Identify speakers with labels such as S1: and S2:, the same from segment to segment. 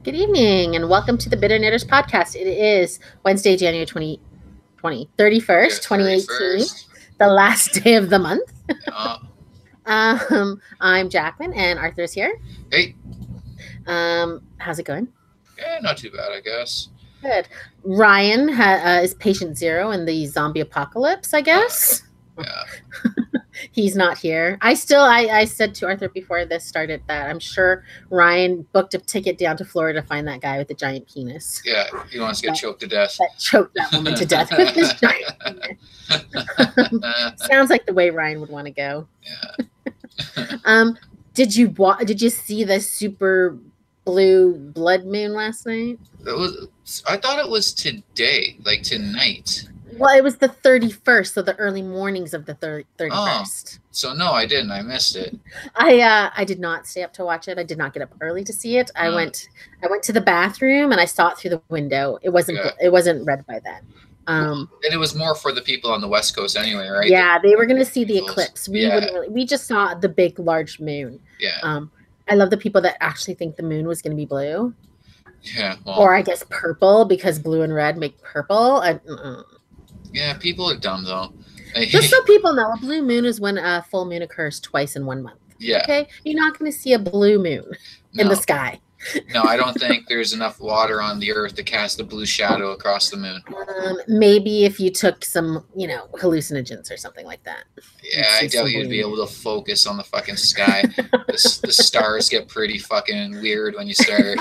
S1: Good evening and welcome to the Bitter Knitters podcast. It is Wednesday, January 31st, 2018,
S2: 31st.
S1: the last day of the month.
S2: Uh,
S1: I'm Jackman and Arthur's here.
S2: hey,
S1: How's it going?
S2: yeah, not too bad, I guess.
S1: Good. Ryan is patient zero in the zombie apocalypse, I guess.
S2: Yeah.
S1: He's not here. I said to Arthur before this started that I'm sure Ryan booked a ticket down to Florida to find that guy with the giant penis.
S2: Yeah, he wants to get choked to death.
S1: That choked that woman to death with his giant penis. Sounds like the way Ryan would want to go.
S2: Yeah.
S1: Did you see the super blue blood moon last night?
S2: I thought it was today, like tonight.
S1: Well, it was the 31st, so the early mornings of the 31st.
S2: So no, I didn't. I missed it.
S1: I did not stay up to watch it. I did not get up early to see it. I went to the bathroom and I saw it through the window. It wasn't red by then.
S2: And it was more for the people on the West Coast anyway, right?
S1: Yeah, they were going to see the eclipse. We just saw the big large moon.
S2: Yeah.
S1: I love the people that actually think the moon was going to be blue.
S2: Yeah. Well,
S1: or I guess purple, because blue and red make purple.
S2: Yeah, people are dumb though.
S1: Just so people know, a blue moon is when a full moon occurs twice in 1 month.
S2: Yeah.
S1: Okay? You're not going to see a blue moon in the sky.
S2: No, I don't think there's enough water on the earth to cast a blue shadow across the moon.
S1: Maybe if you took some, hallucinogens or something like that.
S2: Yeah, I doubt you'd be able to focus on the fucking sky. The stars get pretty fucking weird when you start.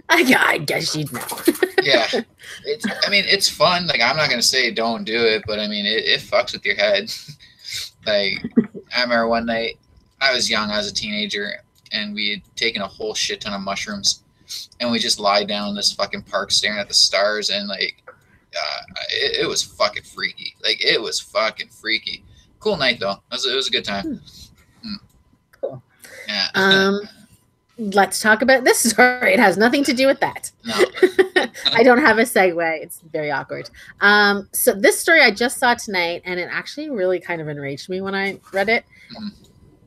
S1: I guess you'd know.
S2: Yeah. It's fun. Like, I'm not going to say don't do it, but I mean, it fucks with your head. Like, I remember one night, I was young, I was a teenager, and we had taken a whole shit ton of mushrooms, and we just lied down in this fucking park staring at the stars, and like, it was fucking freaky. Like, it was fucking freaky. Cool night though. It was a good time.
S1: Cool.
S2: Yeah.
S1: Let's talk about this story. It has nothing to do with that.
S2: No.
S1: I don't have a segue. It's very awkward. So this story I just saw tonight, and it actually really kind of enraged me when I read it.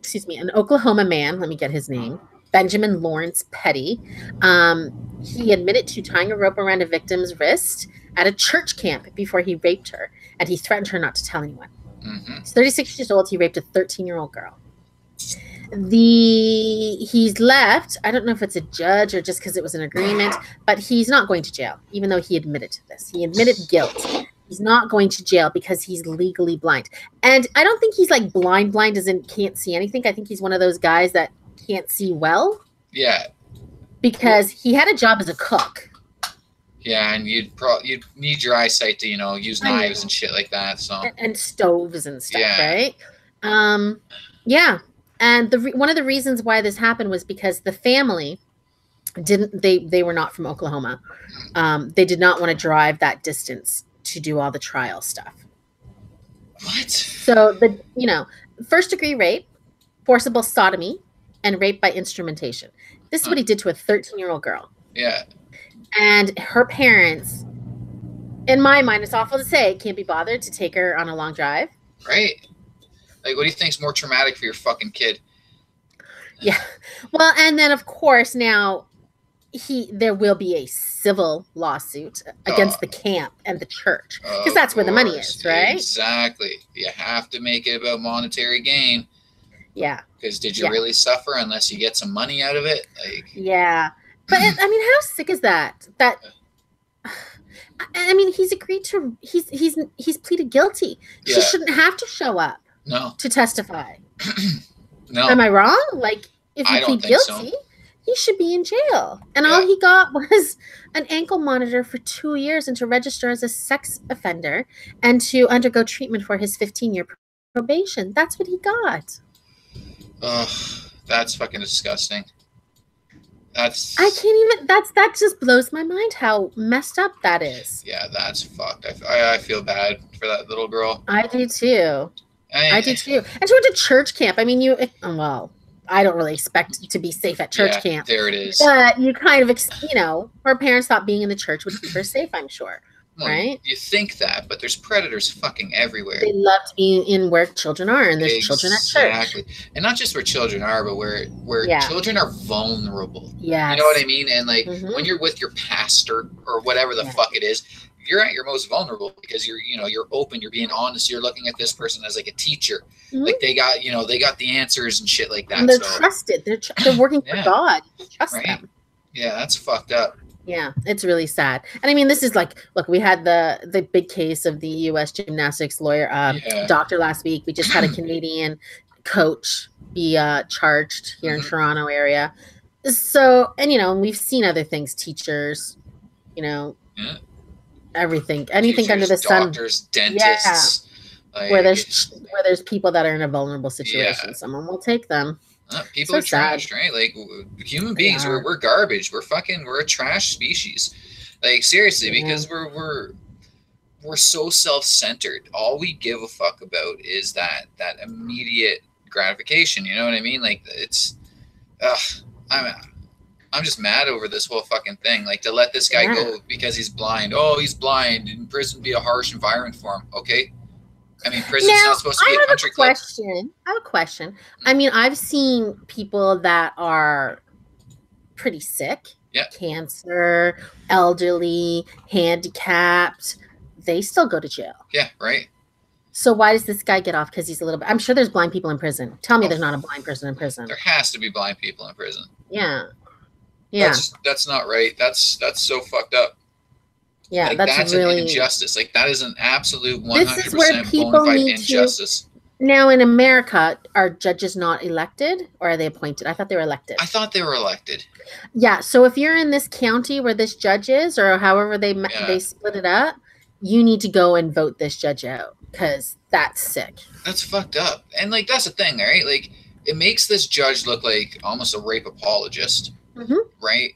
S1: Excuse me. An Oklahoma man, let me get his name, Benjamin Lawrence Petty. He admitted to tying a rope around a victim's wrist at a church camp before he raped her, and he threatened her not to tell anyone. He's 36 years old. He raped a 13-year-old girl. He's left. I don't know if it's a judge or just because it was an agreement, but he's not going to jail, even though he admitted to this. He admitted guilt. He's not going to jail because he's legally blind. And I don't think he's like blind as in can't see anything. I think he's one of those guys that can't see well.
S2: Yeah.
S1: Because he had a job as a cook.
S2: Yeah, and you'd need your eyesight to, use knives and shit like that. So
S1: and stoves and stuff, right? Yeah. And one of the reasons why this happened was because the family they were not from Oklahoma. They did not want to drive that distance to do all the trial stuff.
S2: What?
S1: So first degree rape, forcible sodomy, and rape by instrumentation. This is what he did to a 13-year-old girl.
S2: Yeah.
S1: And her parents, in my mind, it's awful to say, can't be bothered to take her on a long drive.
S2: Right. Like, what do you think's more traumatic for your fucking kid?
S1: Yeah. Well, and then of course now there will be a civil lawsuit against the camp and the church, because that's where the money is, right?
S2: Exactly. You have to make it about monetary gain.
S1: Yeah.
S2: Because did you really suffer unless you get some money out of it? Like.
S1: Yeah. But how sick is that? He's agreed to. He's pleaded guilty. Yeah. She shouldn't have to show up.
S2: No.
S1: To testify.
S2: No.
S1: Am I wrong? Like, if you plead guilty, he should be in jail. And all he got was an ankle monitor for 2 years and to register as a sex offender and to undergo treatment for his 15-year probation. That's what he got.
S2: Ugh, that's fucking disgusting.
S1: I can't even. That just blows my mind how messed up that is.
S2: Yeah, that's fucked. I feel bad for that little girl.
S1: I do too. I do too. And she went to church camp. I mean, I don't really expect to be safe at church camp.
S2: There it is.
S1: But you kind of, her parents thought being in the church would keep her safe, I'm sure.
S2: Well,
S1: right?
S2: you think that, but there's predators fucking everywhere.
S1: They love to be in where children are, and there's children at church.
S2: Exactly. And not just where children are, but where
S1: Yeah.
S2: children are vulnerable.
S1: Yes.
S2: You know what I mean? And like
S1: Mhm.
S2: when you're with your pastor or whatever the fuck it is, you're at your most vulnerable because you're open, you're being honest, you're looking at this person as like a teacher.
S1: Mhm.
S2: Like they got the answers and shit like that.
S1: And they're trusted. They're working for God. Trust them.
S2: Yeah, that's fucked up.
S1: Yeah, it's really sad. And I mean, this is like, look, we had the big case of the U.S. gymnastics lawyer doctor last week. We just had a Canadian coach be charged here in Toronto area. So, and we've seen other things, teachers, everything, anything teachers, under the sun.
S2: Doctors, dentists.
S1: Yeah. Like, where there's people that are in a vulnerable situation. Someone will take them.
S2: People are trashed, right? Like human beings, we're garbage. We're a trash species. Like seriously, because we're so self-centered. All we give a fuck about is that immediate gratification. You know what I mean? Like it's, I'm just mad over this whole fucking thing. Like to let this guy go because he's blind. Oh, he's blind. In prison, be a harsh environment for him. Okay. I mean, prison's not supposed to be a country club.
S1: I have a question. I mean, I've seen people that are pretty sick.
S2: Yeah.
S1: Cancer, elderly, handicapped. They still go to jail.
S2: Yeah, right.
S1: So why does this guy get off? Because he's a little bit... I'm sure there's blind people in prison. Tell me there's not a blind person in prison.
S2: There has to be blind people in prison.
S1: Yeah. Yeah.
S2: That's not right. That's so fucked up.
S1: Yeah,
S2: like,
S1: that's really
S2: an injustice. Like that is an absolute 100% bona fide injustice.
S1: Now in America, are judges not elected or are they appointed? I thought they were elected.
S2: I thought they were elected.
S1: Yeah, so if you're in this county where this judge is, or however they split it up, you need to go and vote this judge out because that's sick.
S2: That's fucked up. And like that's the thing, right? Like it makes this judge look like almost a rape apologist, right?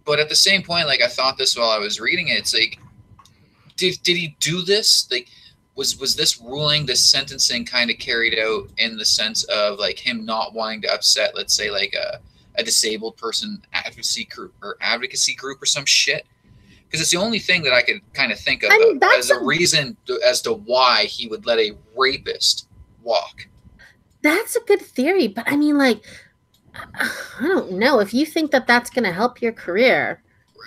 S2: But at the same point, like I thought this while I was reading it, it's like, did he do this? Like, was this ruling, this sentencing kind of carried out in the sense of like him not wanting to upset, let's say, like a disabled person advocacy group or some shit? Because it's the only thing that I could kind of think of as a reason as to why he would let a rapist walk.
S1: That's a good theory, but I mean, like, I don't know if you think that that's going to help your career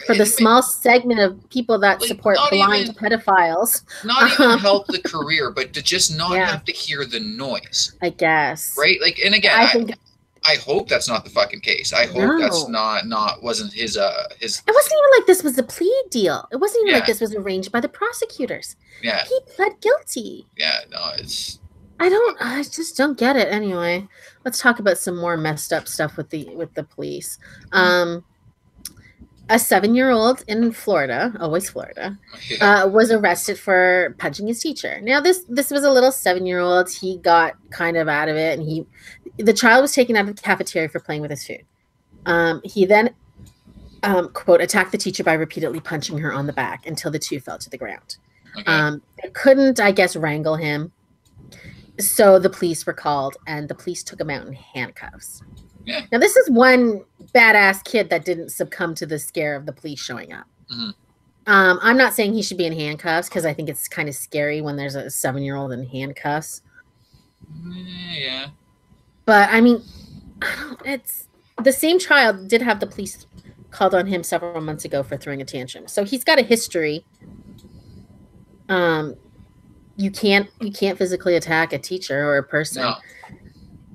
S1: for the small segment of people that support blind pedophiles.
S2: Not even help the career, but to just not have to hear the noise.
S1: I guess.
S2: Right? Like, and again, I hope that's not the fucking case. I hope that's wasn't his. It
S1: wasn't even like this was a plea deal. It wasn't even like this was arranged by the prosecutors.
S2: Yeah.
S1: He pled guilty.
S2: Yeah, no, it's.
S1: I just don't get it. Anyway, let's talk about some more messed up stuff with the police. A 7-year-old in Florida, always Florida, was arrested for punching his teacher. Now, this was a little 7-year-old. He got kind of out of it, and the child was taken out of the cafeteria for playing with his food. He then, quote, attacked the teacher by repeatedly punching her on the back until the two fell to the ground. Okay. They couldn't, I guess, wrangle him. So the police were called, and the police took him out in handcuffs.
S2: Yeah.
S1: Now, this is one badass kid that didn't succumb to the scare of the police showing up. I'm not saying he should be in handcuffs because I think it's kind of scary when there's a 7-year-old in handcuffs.
S2: Yeah.
S1: But, I mean, it's the same child did have the police called on him several months ago for throwing a tantrum. So he's got a history. You can't physically attack a teacher or a person.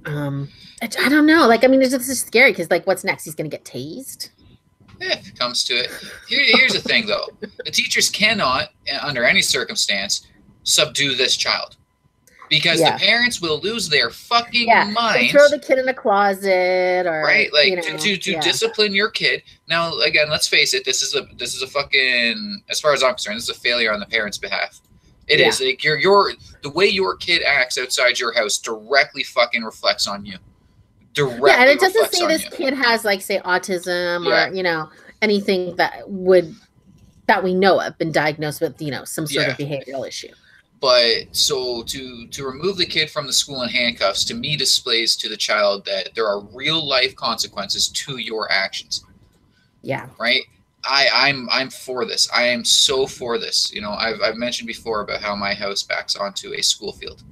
S2: No.
S1: I don't know. Like, I mean, it's just scary because, like, what's next? He's going to get tased?
S2: If it comes to it. Here's the thing, though. The teachers cannot, under any circumstance, subdue this child. Because the parents will lose their fucking minds.
S1: Throw the kid in a closet or...
S2: Right? Like, to discipline your kid. Now, again, let's face it. This is a fucking... As far as I'm concerned, this is a failure on the parents' behalf. It is. Like, the way your kid acts outside your house directly fucking reflects on you.
S1: And it doesn't say this kid has, like, say, autism or, anything that we know of, been diagnosed with, some sort of behavioral issue.
S2: But so to remove the kid from the school in handcuffs, to me, displays to the child that there are real life consequences to your actions.
S1: Yeah.
S2: Right? I'm for this. I am so for this. You know, I've mentioned before about how my house backs onto a school field,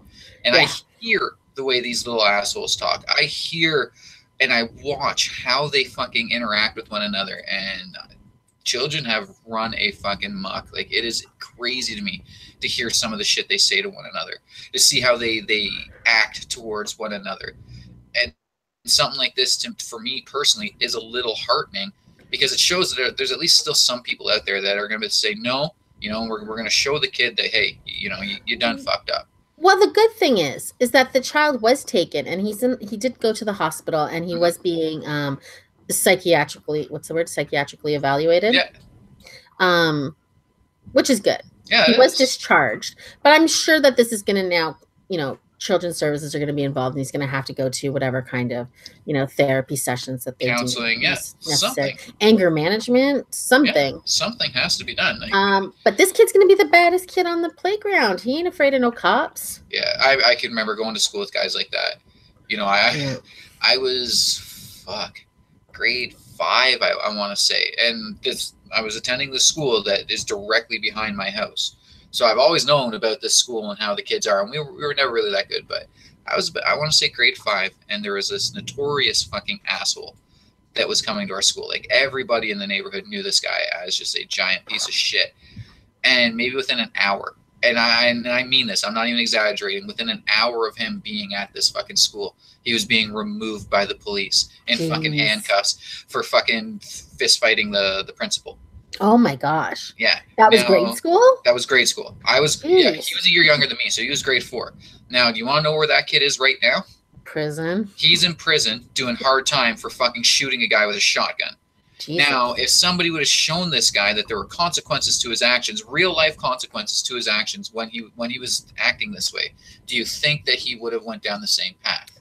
S2: and I hear the way these little assholes talk. I hear and I watch how they fucking interact with one another, and children have run a fucking muck. Like, it is crazy to me to hear some of the shit they say to one another, to see how they act towards one another. And something like this, for me personally, is a little heartening, because it shows that there's at least still some people out there that are going to say, no, you know, we're going to show the kid that, hey, you know, you done fucked up.
S1: Well, the good thing is that the child was taken, and he did go to the hospital, and he was being psychiatrically evaluated.
S2: Yeah.
S1: Which is good.
S2: Yeah,
S1: he was discharged, but I'm sure that this is going to now, you know, children's services are going to be involved, and he's going to have to go to whatever kind of, you know, therapy sessions that they
S2: counseling,
S1: do
S2: necessary. Something.
S1: Anger management, something.
S2: Yeah, something has to be done.
S1: Like, but this kid's going to be the baddest kid on the playground. He ain't afraid of no cops.
S2: Yeah, I can remember going to school with guys like that. You know, I was grade 5, I want to say, and I was attending the school that is directly behind my house. So I've always known about this school and how the kids are, and we were never really that good. But I want to say grade 5, and there was this notorious fucking asshole that was coming to our school. Like, everybody in the neighborhood knew this guy as just a giant piece of shit. And maybe within an hour, and I mean this, I'm not even exaggerating, within an hour of him being at this fucking school, he was being removed by the police in fucking handcuffs for fucking fist fighting the principal.
S1: Oh my gosh.
S2: Yeah.
S1: That was grade school?
S2: That was grade school. He was a year younger than me, so he was grade 4. Now, do you want to know where that kid is right now?
S1: Prison.
S2: He's in prison doing hard time for fucking shooting a guy with a shotgun. Jesus. Now, if somebody would have shown this guy that there were consequences to his actions, real life consequences to his actions when he was acting this way, do you think that he would have went down the same path?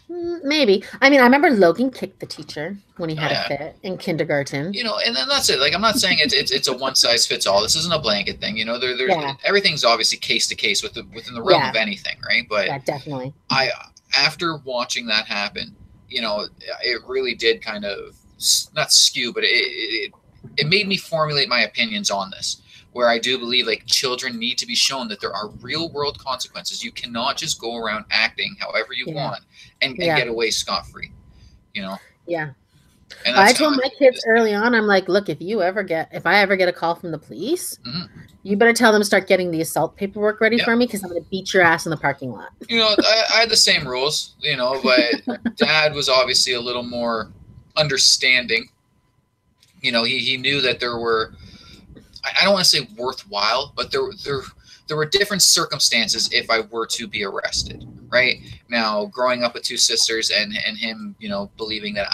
S1: Maybe. I mean, I remember Logan kicked the teacher when he had a fit in kindergarten.
S2: You know, and then that's it. Like, I'm not saying it's a one size fits all. This isn't a blanket thing. You know, everything's obviously case to case within the realm of anything, right? But
S1: yeah, definitely.
S2: After watching that happen, you know, it really did kind of not skew, but it made me formulate my opinions on this. Where I do believe, like, children need to be shown that there are real world consequences. You cannot just go around acting however you want and get away scot-free, you know?
S1: Yeah. And I told my kids early on, I'm like, look, if I ever get a call from the police, you better tell them to start getting the assault paperwork ready for me, because I'm going to beat your ass in the parking lot.
S2: You know, I had the same rules, you know, but Dad was obviously a little more understanding. You know, he knew that there were, I don't want to say worthwhile, but there were different circumstances if I were to be arrested, right? Now, growing up with 2 sisters and him, you know, believing that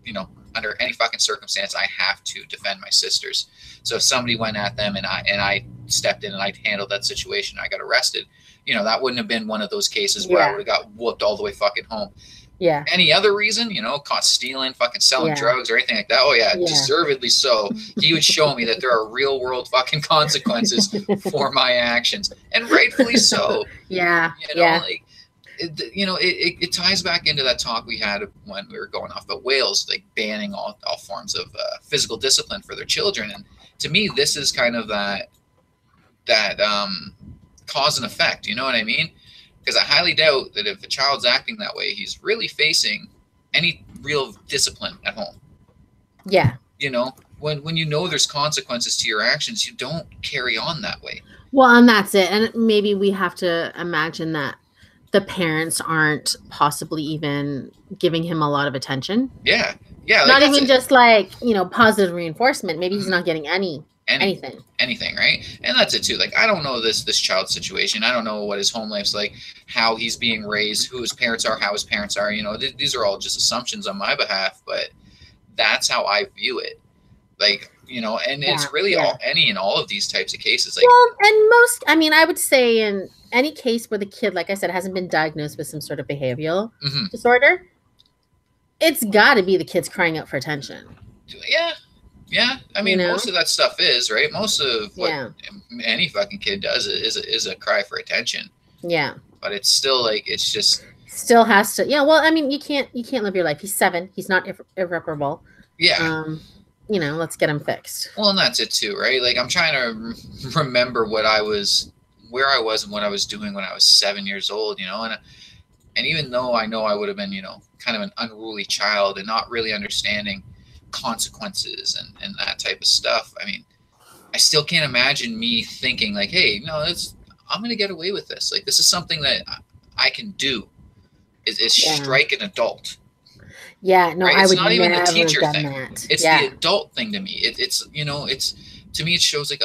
S2: you know, under any fucking circumstance, I have to defend my sisters. So if somebody went at them and I stepped in and I handled that situation, I got arrested, you know, that wouldn't have been one of those cases where I would have got whooped all the way fucking home.
S1: Yeah.
S2: Any other reason, you know, caught stealing, fucking selling drugs or anything like that. Oh yeah, deservedly so. He would show me that there are real world fucking consequences for my actions, and rightfully so.
S1: Yeah.
S2: You know, like, it ties back into that talk we had when we were going off about Wales, like banning all forms of physical discipline for their children. And to me, this is kind of that cause and effect. You know what I mean? Because I highly doubt that if a child's acting that way, he's really facing any real discipline at home.
S1: Yeah.
S2: You know, when you know there's consequences to your actions, you don't carry on that way.
S1: Well, and that's it. And maybe we have to imagine that the parents aren't possibly even giving him a lot of attention.
S2: Yeah. Yeah.
S1: Like, not even just like, you know, positive reinforcement. Maybe he's not getting anything,
S2: right? And that's it too. Like, I don't know this child's situation. I don't know what his home life's like, how he's being raised, who his parents are, how his parents are. You know, these are all just assumptions on my behalf, but that's how I view it. Like, you know, and it's really all of these types of cases. Like,
S1: well, and I would say in any case where the kid, like I said, hasn't been diagnosed with some sort of behavioral disorder, it's got to be the kids crying out for attention.
S2: Yeah. Yeah, I mean, most of that stuff is, right? Most of what any fucking kid does is a cry for attention.
S1: Yeah.
S2: But it's still like, it's just
S1: still has to. Yeah, well, I mean, you can't live your life. He's 7. He's not irreparable.
S2: Yeah.
S1: let's get them fixed.
S2: Well, and that's it too, right? Like I'm trying to remember where I was and what I was doing when I was 7 years old, and even though I know I would have been, kind of an unruly child and not really understanding consequences and that type of stuff. I mean, I still can't imagine me thinking like, hey, no, I'm going to get away with this. Like, this is something that I can do is strike an adult.
S1: Yeah, no,
S2: right?
S1: I
S2: It's
S1: would
S2: not even the
S1: never
S2: teacher
S1: have done
S2: thing.
S1: that.
S2: It's the adult thing to me. It's to me, it shows like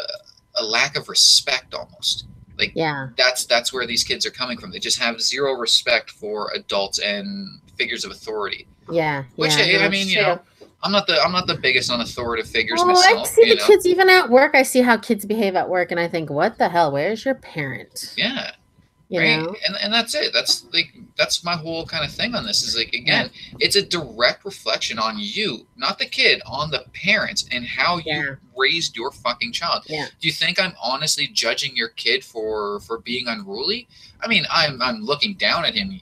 S2: a lack of respect almost. Like that's where these kids are coming from. They just have zero respect for adults and figures of authority.
S1: Yeah,
S2: Which
S1: no,
S2: I mean, I'm not the biggest on authoritative figures
S1: I
S2: myself.
S1: see the kids even at work. I see how kids behave at work, and I think, what the hell? Where's your parent?
S2: Yeah.
S1: You
S2: right.
S1: know?
S2: And that's it. That's my whole kind of thing on this is like, again, it's a direct reflection on you, not the kid, on the parents and how you raised your fucking child.
S1: Yeah.
S2: Do you think I'm honestly judging your kid for being unruly? I mean, I'm looking down at him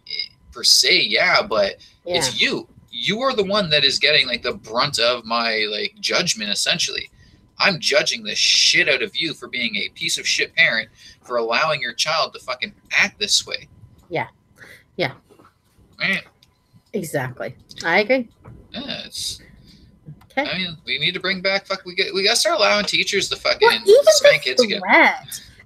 S2: per se, but it's you. You are the one that is getting like the brunt of my like judgment essentially. I'm judging the shit out of you for being a piece of shit parent, for allowing your child to fucking act this way.
S1: Yeah. Yeah.
S2: Right.
S1: Exactly. I agree.
S2: Yeah, it's
S1: okay.
S2: I mean, we need to bring back we gotta start allowing teachers to fucking spank kids again.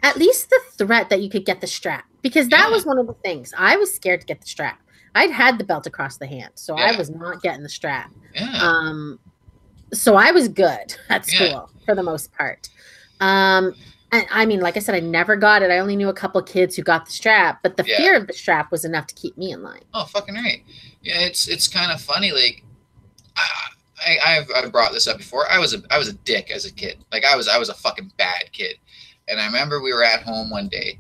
S1: At least the threat that you could get the strap. Because that was one of the things. I was scared to get the strap. I'd had the belt across the hand, so I was not getting the strap.
S2: Yeah.
S1: So I was good at school for the most part. And I mean, like I said, I never got it. I only knew a couple of kids who got the strap, but the fear of the strap was enough to keep me in line.
S2: Oh, fucking right. Yeah, it's kind of funny. Like, I've brought this up before. I was a dick as a kid. Like, I was a fucking bad kid. And I remember we were at home one day,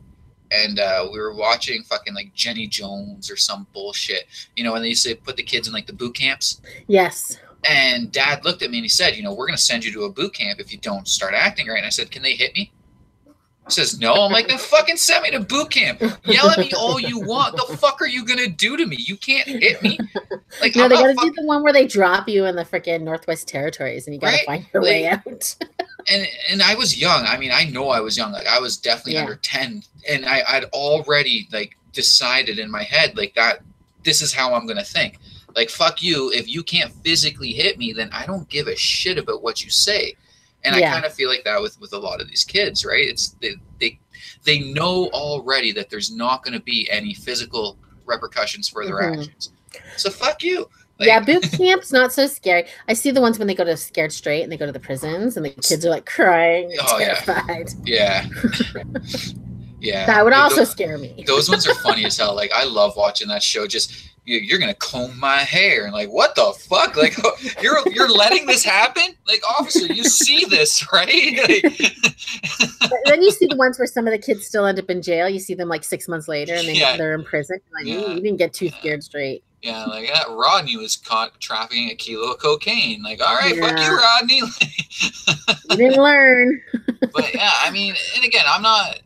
S2: and we were watching fucking like Jenny Jones or some bullshit. When they used to put the kids in like the boot camps.
S1: Yes.
S2: And Dad looked at me and he said, we're going to send you to a boot camp if you don't start acting right. And I said, can they hit me? He says, no. I'm like, then fucking send me to boot camp. Yell at me all you want. The fuck are you going to do to me? You can't hit me. Like,
S1: no, they got to do the one where they drop you in the freaking Northwest Territories and you got to find your way out.
S2: and I was young. I mean, I know I was young. Like, I was definitely under 10. And I'd already, like, decided in my head, like, that this is how I'm going to think. Like, fuck you. If you can't physically hit me, then I don't give a shit about what you say. And I kind of feel like that with a lot of these kids, right? It's they know already that there's not going to be any physical repercussions for their actions. So fuck you. Like,
S1: boot camp's not so scary. I see the ones when they go to Scared Straight and they go to the prisons and the kids are like crying and terrified.
S2: Yeah. Yeah.
S1: That would also scare me.
S2: Those ones are funny as hell. Like, I love watching that show. Just you're gonna comb my hair and like, what the fuck? Like, you're letting this happen? Like, officer, you see this, right? Like,
S1: then you see the ones where some of the kids still end up in jail. You see them like 6 months later and they're in prison. Like, you didn't get too scared straight.
S2: Yeah, like that Rodney was caught trafficking a kilo of cocaine. Like, all right, fuck you, Rodney.
S1: You didn't learn.
S2: But yeah, I mean, and again, I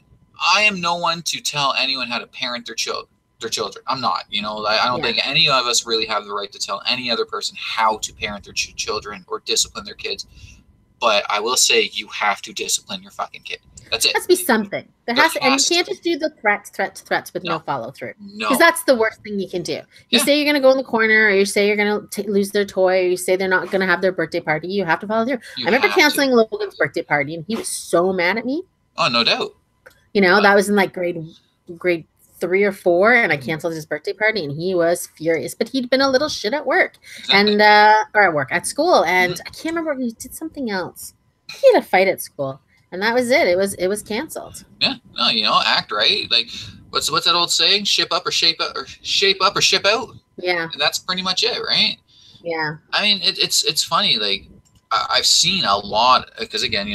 S2: am no one to tell anyone how to parent their children. I'm not, I don't think any of us really have the right to tell any other person how to parent their children or discipline their kids. But I will say you have to discipline your fucking kid. That's it.
S1: There has to be something. And you can't just do the threats with no follow through.
S2: No.
S1: Because that's the worst thing you can do. You say you're going to go in the corner, or you say you're going to lose their toy, or you say they're not going to have their birthday party. You have to follow through. I remember canceling Logan's birthday party, and he was so mad at me.
S2: Oh, no doubt.
S1: That was in like grade 3 or 4, and I canceled his birthday party, and he was furious. But he'd been a little shit at work, and or at school, and I can't remember if he did something else. He had a fight at school, and that was it. It was canceled.
S2: Yeah, no, act right. Like, what's that old saying? Ship up or shape up, or shape up or ship out.
S1: Yeah,
S2: and that's pretty much it, right?
S1: Yeah.
S2: I mean, it's funny. Like, I've seen a lot because again,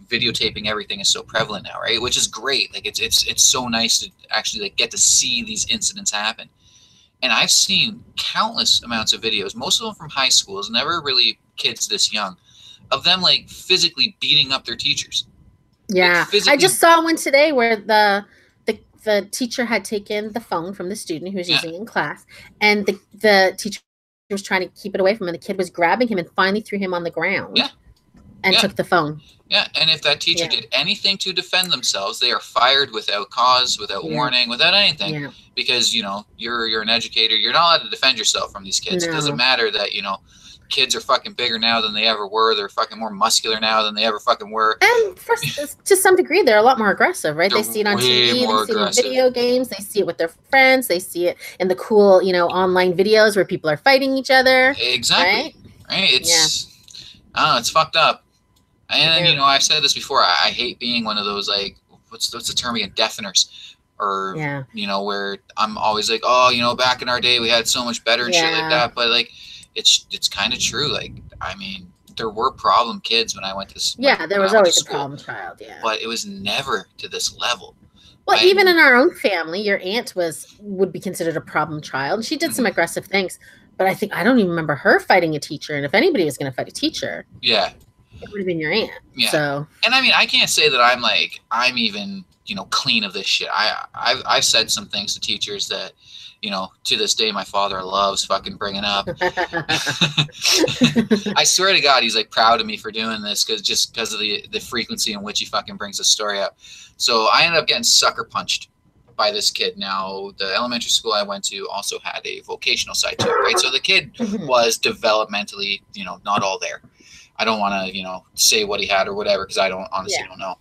S2: videotaping everything is so prevalent now, right? Which is great. Like, it's so nice to actually like get to see these incidents happen. And I've seen countless amounts of videos, most of them from high schools, never really kids this young, of them like physically beating up their teachers.
S1: Yeah, like, I just saw one today where the teacher had taken the phone from the student who was using it in class, and the teacher was trying to keep it away from him, and the kid was grabbing him and finally threw him on the ground.
S2: Yeah.
S1: and took the phone.
S2: Yeah, and if that teacher did anything to defend themselves, they are fired without cause, without warning, without anything.
S1: Yeah.
S2: Because, you know, you're an educator. You're not allowed to defend yourself from these kids. No. It doesn't matter that, you know, kids are fucking bigger now than they ever were. They're fucking more muscular now than they ever fucking were.
S1: And to some degree, they're a lot more aggressive, right? They see it on TV, they see it in video games, they see it with their friends, they see it in the cool, you know, online videos where people are fighting each other.
S2: Exactly. Right? It's, it's fucked up. And, you know, I've said this before. I hate being one of those, like, what's the term again? Deafeners. Or, you know, where I'm always like, oh, you know, back in our day, we had so much better and shit like that. But, like, it's kind of true. Like, I mean, there were problem kids when I went to school.
S1: Yeah, there was always a problem child,
S2: But it was never to this level.
S1: Well, even in our own family, your aunt would be considered a problem child. She did some aggressive things. But I don't even remember her fighting a teacher. And if anybody was going to fight a teacher.
S2: Yeah.
S1: It would have been your aunt.
S2: Yeah.
S1: So.
S2: And I mean, I can't say that I'm even, you know, clean of this shit. I've said some things to teachers that, you know, to this day, my father loves fucking bringing up. I swear to God, he's like proud of me for doing this because of the frequency in which he fucking brings the story up. So I ended up getting sucker punched by this kid. Now, the elementary school I went to also had a vocational side to it, right? So the kid was developmentally, you know, not all there. I don't want to, you know, say what he had or whatever because I honestly don't know.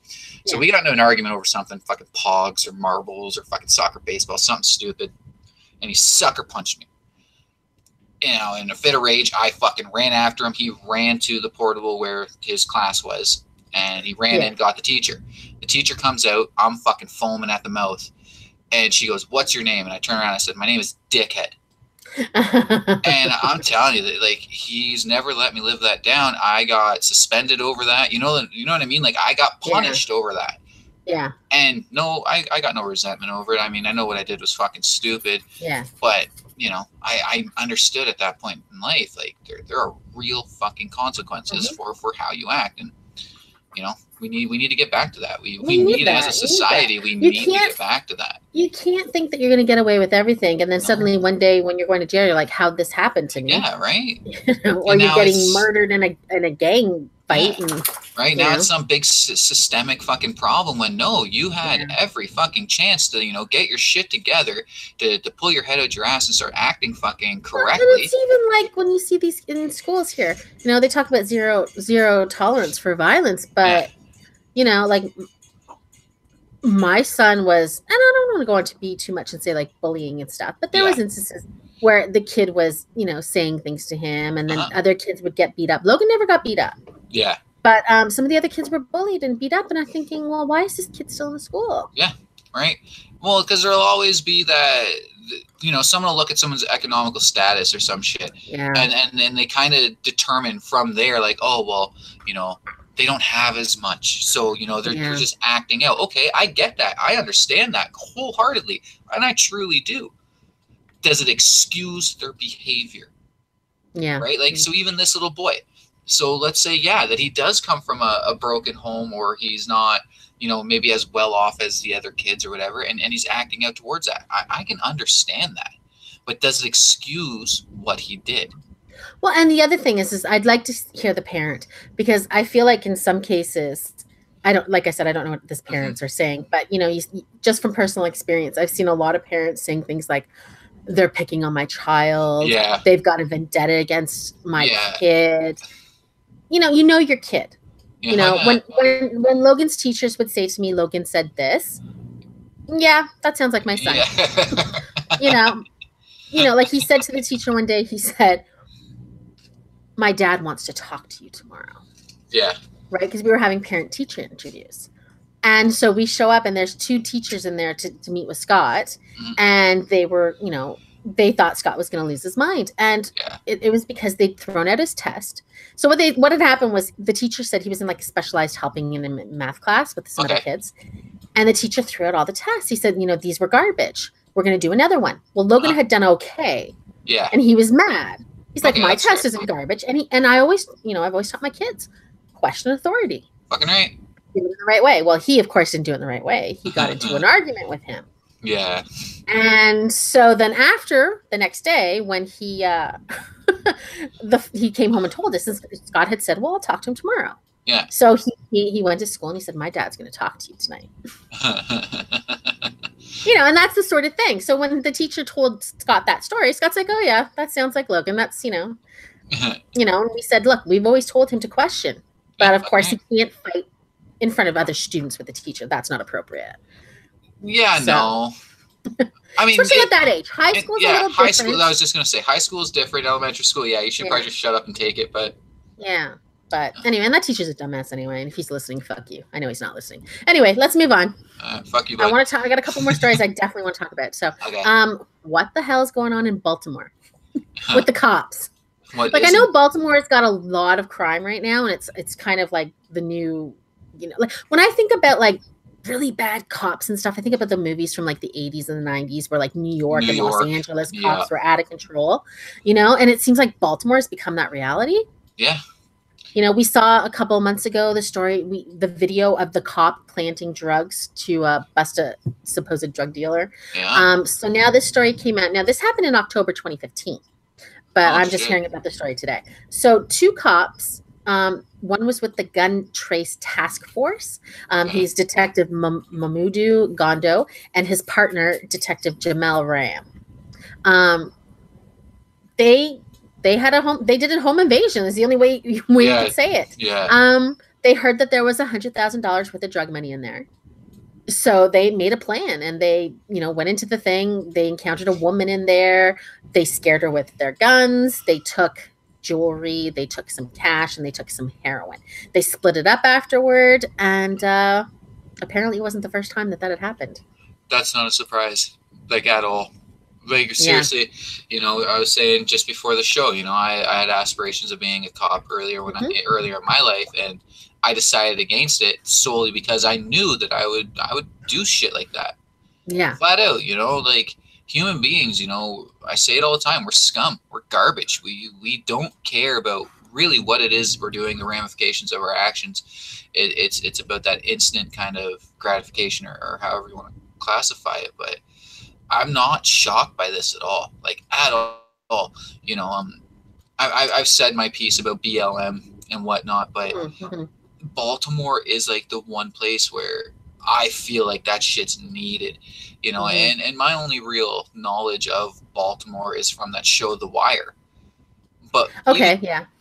S2: So we got into an argument over something, fucking pogs or marbles or fucking soccer, baseball, something stupid. And he sucker punched me. You know, in a fit of rage, I fucking ran after him. He ran to the portable where his class was. And he ran in, got the teacher. The teacher comes out. I'm fucking foaming at the mouth. And she goes, "What's your name?" And I turned around and I said, "My name is Dickhead." And I'm telling you that, like, he's never let me live that down. I got suspended over that. You know what I mean? Like, I got punished over that.
S1: Yeah.
S2: And no, I got no resentment over it. I mean, I know what I did was fucking stupid.
S1: Yeah.
S2: But, you know, I understood at that point in life, like, there are real fucking consequences for how you act. And, you know, we need to get back to that. We need as a society, we need to get back to that.
S1: You can't think that you're going to get away with everything. And then suddenly one day when you're going to jail, you're like, how'd this happen to me?
S2: Yeah, right.
S1: Or you're getting murdered in a gang fight.
S2: Yeah. Right now it's some big systemic fucking problem when no, you had every fucking chance to, you know, get your shit together, to pull your head out your ass and start acting fucking correctly.
S1: And it's even like when you see these in schools here, you know, they talk about zero tolerance for violence, but you know, like my son was, and I don't want to go on to be too much and say like bullying and stuff, but there was instances where the kid was, you know, saying things to him and then other kids would get beat up. Logan never got beat up.
S2: Yeah.
S1: But some of the other kids were bullied and beat up, and I'm thinking, well, why is this kid still in the school?
S2: Yeah, right. Well, because there'll always be that, you know, someone will look at someone's economical status or some shit, and then they kind of determine from there, like, oh, well, you know, they don't have as much, so, you know, they're just acting out. Okay, I get that. I understand that wholeheartedly, and I truly do. Does it excuse their behavior?
S1: Yeah.
S2: Right? Like, so even this little boy. So let's say, that he does come from a broken home, or he's not, you know, maybe as well off as the other kids or whatever, and he's acting out towards that. I can understand that. But does it excuse what he did?
S1: Well, and the other thing is I'd like to hear the parent, because I feel like in some cases, like I said, I don't know what these parents are saying, but, you know, just from personal experience, I've seen a lot of parents saying things like, they're picking on my child.
S2: Yeah.
S1: They've got a vendetta against my kid. You know your kid. Yeah, you know, when Logan's teachers would say to me, Logan said this. Yeah, that sounds like my son. Yeah. you know, like he said to the teacher one day, he said, my dad wants to talk to you tomorrow.
S2: Yeah.
S1: Right? Because we were having parent-teacher interviews. And so we show up and there's two teachers in there to meet with Scott. And they were, you know, they thought Scott was going to lose his mind. And it was because they'd thrown out his test. So what had happened was the teacher said he was in like a specialized helping in a math class with some other kids. And the teacher threw out all the tests. He said, you know, these were garbage. We're going to do another one. Well, Logan had done okay.
S2: Yeah.
S1: And he was mad. He's like, my test isn't garbage. And I always, you know, I've always taught my kids, question authority.
S2: Fucking right.
S1: Do it in the right way. Well, he, of course, didn't do it in the right way. He got into an argument with him.
S2: Yeah.
S1: And so then after the next day when he he came home and told us, and Scott had said, well, I'll talk to him tomorrow.
S2: Yeah.
S1: So he went to school and he said, my dad's going to talk to you tonight. And that's the sort of thing. So when the teacher told Scott that story, Scott's like, oh yeah, that sounds like Logan. That's, and we said, look, we've always told him to question,
S2: Yeah,
S1: but of
S2: fucking
S1: course
S2: right.
S1: he can't fight in front of other students with the teacher. That's not appropriate.
S2: Yeah,
S1: So,
S2: no. I mean,
S1: especially at that age. High school is a little
S2: high
S1: different.
S2: school. I was just gonna say, high school is different. Elementary school, yeah, you should probably just shut up and take it. But
S1: yeah, but anyway, and that teacher's a dumbass anyway. And if he's listening, fuck you. I know he's not listening. Anyway, let's move on.
S2: Fuck you, bud.
S1: I want to talk. I got a couple more stories I definitely want to talk about. So,
S2: okay.
S1: What the hell is going on in Baltimore with the cops?
S2: What
S1: I know Baltimore's got a lot of crime right now, and it's kind of like the new, like when I think about like really bad cops and stuff, I think about the movies from like the 80s and the 90s where like New York and Los Angeles cops were out of control, and it seems like Baltimore has become that reality.
S2: Yeah.
S1: We saw a couple of months ago the video of the cop planting drugs to bust a supposed drug dealer.
S2: Yeah.
S1: So now this story came out. Now this happened in October 2015, but I'm just hearing about the story today. So 2 cops. One was with the Gun Trace Task Force. He's Detective Mamoudou Gondo and his partner, Detective Jamel Ram. They had they did a home invasion. Is the only way you could say it.
S2: Yeah.
S1: They heard that there was $100,000 worth of drug money in there. So they made a plan and they, went into the thing. They encountered a woman in there. They scared her with their guns. They took jewelry. They took some cash and they took some heroin. They split it up afterward. And apparently it wasn't the first time that had happened.
S2: That's not a surprise, like at all. Like seriously, I was saying just before the show, I had aspirations of being a cop earlier in my life, and I decided against it solely because I knew that I would do shit like that.
S1: Yeah,
S2: flat out. Like human beings. I say it all the time. We're scum. We're garbage. We don't care about really what it is we're doing, the ramifications of our actions. It's about that instant kind of gratification or however you want to classify it, but. I'm not shocked by this at all, like at all. I've said my piece about BLM and whatnot, but Baltimore is like the one place where I feel like that shit's needed, and my only real knowledge of Baltimore is from that show, The Wire. But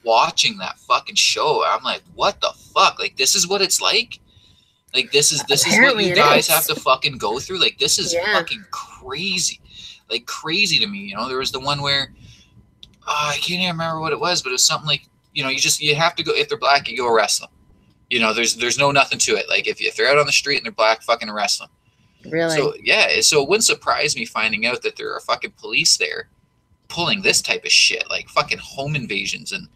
S2: watching that fucking show, I'm like, what the fuck? Like, this is what it's like? Like, this is what you guys have to fucking go through. Like, this is fucking crazy. Like, crazy to me. There was the one where I can't even remember what it was, but it was something like, you have to go, if they're black, you go arrest them. There's no nothing to it. Like, if they're out on the street and they're black, fucking arrest them.
S1: Really?
S2: So it wouldn't surprise me finding out that there are fucking police there pulling this type of shit, like fucking home invasions and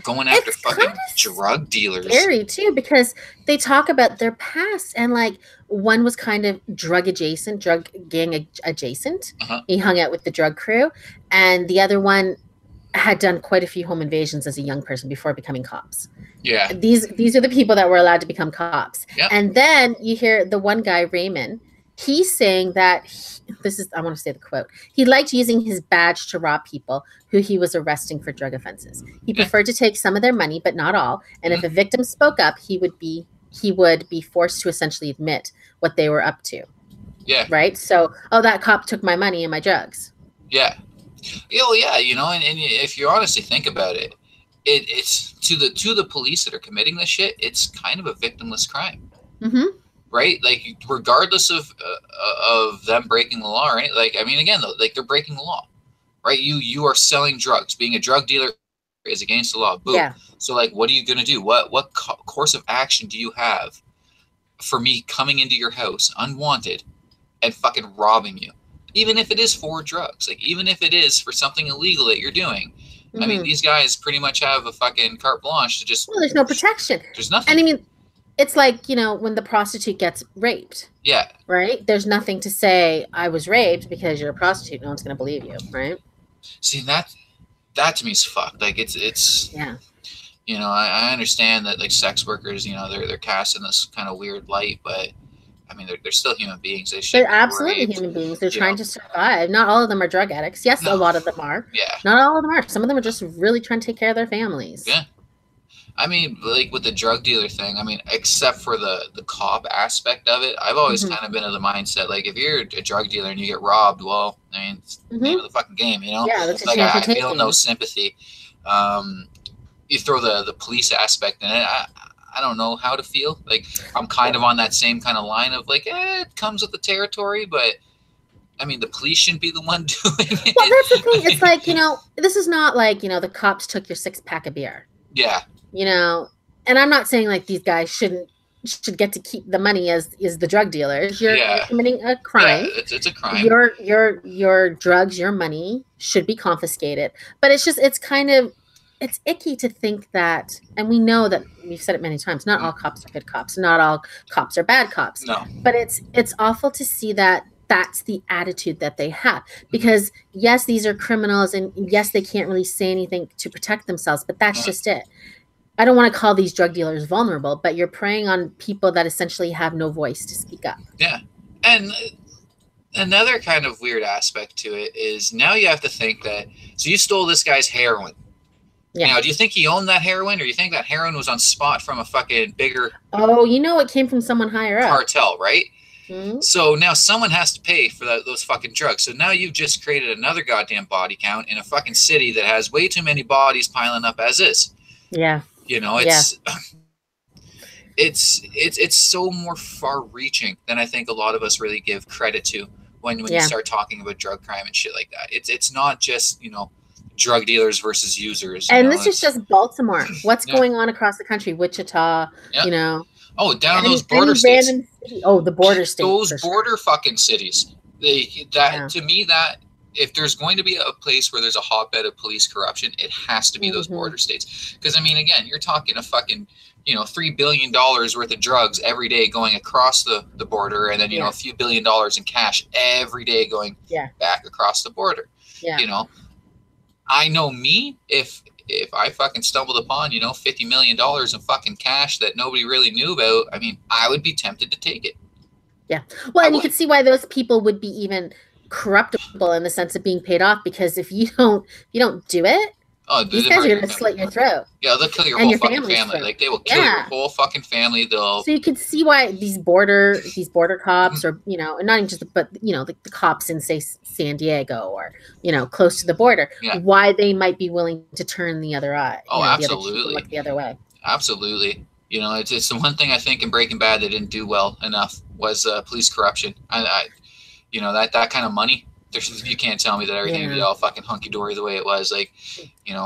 S2: going after fucking drug dealers.
S1: Scary too, because they talk about their past, and like one was kind of drug gang adjacent. He hung out with the drug crew, and the other one had done quite a few home invasions as a young person before becoming cops.
S2: Yeah,
S1: these are the people that were allowed to become cops.
S2: Yep.
S1: And then you hear the one guy, Raymond. He's saying that I want to say the quote. He liked using his badge to rob people who he was arresting for drug offenses. He preferred to take some of their money, but not all. And if a victim spoke up, he would be forced to essentially admit what they were up to.
S2: Yeah.
S1: Right. So, that cop took my money and my drugs.
S2: Yeah. Yeah. And if you honestly think about it, it's to the police that are committing this shit. It's kind of a victimless crime.
S1: Mm-hmm.
S2: Right, like regardless of them breaking the law, right? Like, I mean, again, though, like they're breaking the law, right? You are selling drugs. Being a drug dealer is against the law. Boom. Yeah. So, like, what are you gonna do? What course of action do you have for me coming into your house unwanted and fucking robbing you? Even if it is for drugs, like even if it is for something illegal that you're doing. Mm-hmm. I mean, these guys pretty much have a fucking carte blanche to just.
S1: Well, there's no protection.
S2: There's nothing.
S1: And I mean. It's like, when the prostitute gets raped.
S2: Yeah. Right?
S1: There's nothing to say, I was raped because you're a prostitute. No one's going to believe you, right?
S2: See, that to me is fucked. Like, it's
S1: yeah.
S2: I understand that, like, sex workers, they're cast in this kind of weird light, but, I mean, they're still human beings. They're
S1: absolutely human beings. They're trying to survive. Not all of them are drug addicts. Yes, a lot of them are.
S2: Yeah.
S1: Not all of them are. Some of them are just really trying to take care of their families.
S2: Yeah. I mean, like with the drug dealer thing, I mean, except for the cop aspect of it, I've always kind of been of the mindset, like, if you're a drug dealer and you get robbed, well, I mean, it's the name of the fucking game, you know?
S1: Yeah, that's a
S2: Like,
S1: chance
S2: I
S1: you're
S2: feel
S1: taking.
S2: no sympathy. You throw the police aspect in it, I don't know how to feel. Like, I'm kind of on that same kind of line of, like, it comes with the territory, but I mean, the police shouldn't be the one doing it.
S1: Well, that's the thing. It's like, this is not like, the cops took your 6-pack of beer.
S2: Yeah.
S1: And I'm not saying like these guys should get to keep the money as the drug dealers. You're committing a crime.
S2: Yeah, it's a crime.
S1: Your drugs, your money should be confiscated. But it's icky to think that, and we know that we've said it many times, not all cops are good cops, not all cops are bad cops.
S2: No.
S1: But it's awful to see that that's the attitude that they have, because yes, these are criminals, and yes, they can't really say anything to protect themselves, but that's just it. I don't want to call these drug dealers vulnerable, but you're preying on people that essentially have no voice to speak up.
S2: Yeah. And another kind of weird aspect to it is now you have to think that, so you stole this guy's heroin. Yeah. Now, do you think he owned that heroin, or do you think that heroin was on spot from a fucking bigger...
S1: Oh, it came from someone higher up.
S2: Cartel, right? Mm-hmm. So now someone has to pay for those fucking drugs. So now you've just created another goddamn body count in a fucking city that has way too many bodies piling up as is.
S1: Yeah.
S2: It's so more far-reaching than I think a lot of us really give credit to when you start talking about drug crime and shit like that. It's not just drug dealers versus users.
S1: And this is just Baltimore. What's going on across the country? Wichita.
S2: Oh, down those border states.
S1: Oh, the border states.
S2: Those border fucking cities. To me, that if there's going to be a place where there's a hotbed of police corruption, it has to be those border states. Because, I mean, again, you're talking a fucking, $3 billion worth of drugs every day going across the border, and then, a few $1 billion in cash every day going back across the border. Yeah. I know me, if I fucking stumbled upon, $50 million in fucking cash that nobody really knew about, I mean, I would be tempted to take it.
S1: Yeah. Well, and you could see why those people would be even corruptible in the sense of being paid off, because if you don't do it, these guys are going to slit your throat.
S2: Yeah, they'll kill your whole fucking family. Like, they will kill your whole fucking family. So
S1: you could see why these border cops, or and not even just, but the cops in, say, San Diego, or close to the border, why they might be willing to turn the other eye.
S2: Oh, absolutely,
S1: look the other way.
S2: Absolutely. It's the one thing I think in Breaking Bad they didn't do well enough was police corruption. I that kind of money. You can't tell me that everything would be all fucking hunky dory the way it was. Like,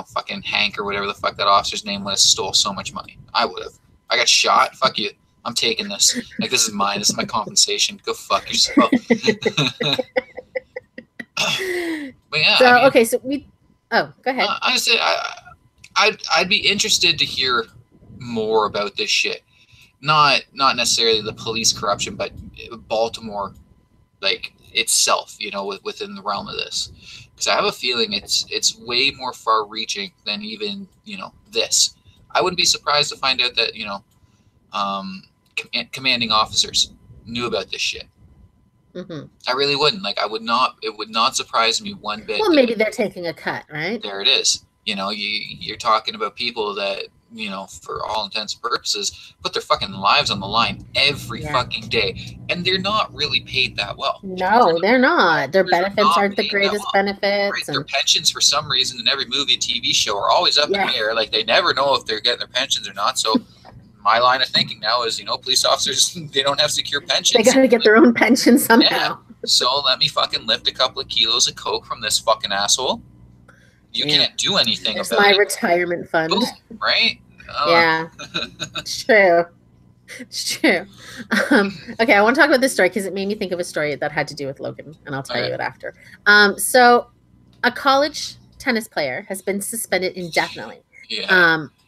S2: fucking Hank or whatever the fuck that officer's name was stole so much money. I would have. I got shot. Fuck you. I'm taking this. Like, this is mine. This is my compensation. Go fuck yourself. But yeah.
S1: So okay, so we. Oh, go ahead.
S2: Honestly, I'd be interested to hear more about this shit. Not necessarily the police corruption, but Baltimore, like, itself, within the realm of this, because I have a feeling it's way more far-reaching than even this. I wouldn't be surprised to find out that commanding officers knew about this shit. I really wouldn't. Like, it would not surprise me one bit.
S1: Well, maybe they're taking a cut, right?
S2: There it is. You're talking about people that for all intents and purposes, put their fucking lives on the line every fucking day. And they're not really paid that well.
S1: No, they're not. Their benefits aren't the greatest benefits.
S2: Right. Their pensions, for some reason, in every movie and TV show, are always up in the air. Like, they never know if they're getting their pensions or not. So my line of thinking now is, police officers, they don't have secure pensions.
S1: They got to get their own pension somehow.
S2: Yeah. So let me fucking lift a couple of kilos of coke from this fucking asshole. You can't do anything about it.
S1: It's my retirement fund.
S2: Boom, right?
S1: Yeah. It's true. It's true. Okay, I want to talk about this story because it made me think of a story that had to do with Logan, and I'll tell you it after. So a college tennis player has been suspended indefinitely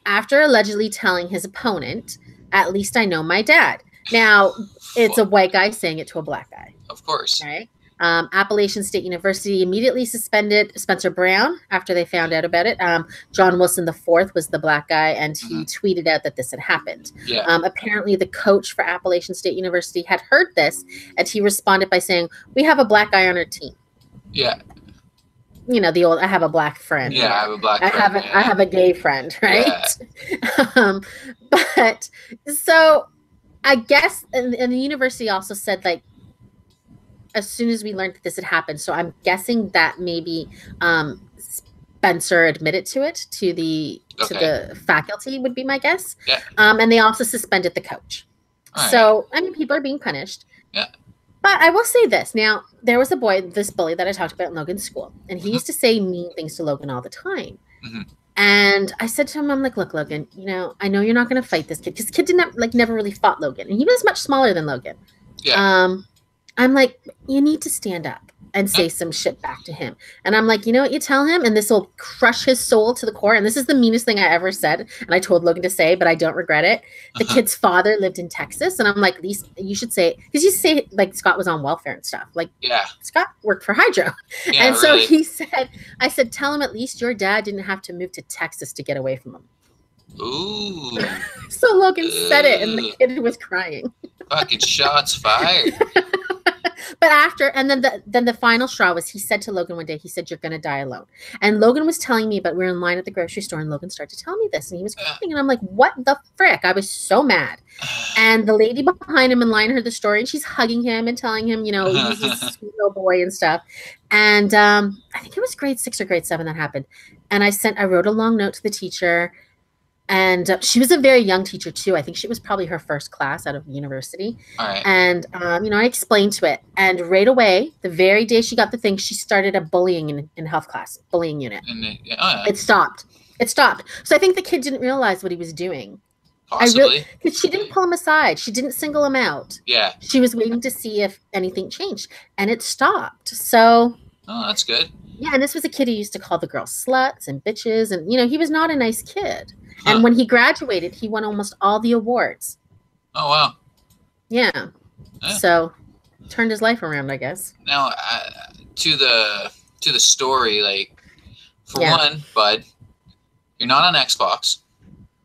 S1: after allegedly telling his opponent, "At least I know my dad." Now, it's a white guy saying it to a black guy.
S2: Of course.
S1: Right? Appalachian State University immediately suspended Spencer Brown after they found out about it. John Wilson IV was the black guy, and he tweeted out that this had happened.
S2: Yeah.
S1: Apparently, the coach for Appalachian State University had heard this, and he responded by saying, "We have a black guy on our team."
S2: Yeah.
S1: you know, the old, I have a black friend.
S2: Yeah, I have a black friend.
S1: I have a gay friend, right?
S2: Yeah.
S1: um, but so I guess, and the university also said, like, as soon as we learned that this had happened, so I'm guessing that maybe Spencer admitted to it to the faculty would be my guess.
S2: Yeah.
S1: And they also suspended the coach. So I mean, people are being punished.
S2: Yeah.
S1: But I will say this. Now, there was a boy, this bully that I talked about in Logan's school, and he used to say mean things to Logan all the time. And I said to him, I'm like, look, Logan, you know, I know you're not going to fight this kid, because the kid didn't never really fought Logan, and he was much smaller than Logan.
S2: Yeah.
S1: I'm like, you need to stand up and say some shit back to him. And I'm like, you know what you tell him? And this will crush his soul to the core. And this is the meanest thing I ever said. And I told Logan to say, but I don't regret it. The kid's father lived in Texas. And I'm like, at least you should say, because you say like Scott was on welfare and stuff. Like, Scott worked for Hydro.
S2: Yeah,
S1: and so he said, I said, tell him at least your dad didn't have to move to Texas to get away from him.
S2: Ooh.
S1: So Logan said it, and the kid was crying.
S2: Fucking shots fired.
S1: But after, and then the final straw was, he said to Logan one day, he said, you're going to die alone. And Logan was telling me, but we were in line at the grocery store, and Logan started to tell me this, and he was crying, and I'm like, what the frick? I was so mad. And the lady behind him in line heard the story, and she's hugging him and telling him, you know, he's a sweet little boy and stuff. And I think it was grade 6 or grade 7 that happened. And I wrote a long note to the teacher. And she was a very young teacher, too. I think she was probably her first class out of university. And, you know, I explained to it. And right away, the very day she got the thing, she started a bullying in health class, bullying unit. It stopped. It stopped. So I think the kid didn't realize what he was doing.
S2: Possibly.
S1: Because she didn't pull him aside. She didn't single him out.
S2: Yeah.
S1: She was waiting to see if anything changed. And it stopped. So.
S2: Oh, that's good.
S1: Yeah, and this was a kid who used to call the girls sluts and bitches. And, you know, he was not a nice kid. And when he graduated, he won almost all the awards.
S2: Oh, wow.
S1: Yeah. So turned his life around, I guess.
S2: Now, to the story, like, for one, Bud, you're not on Xbox.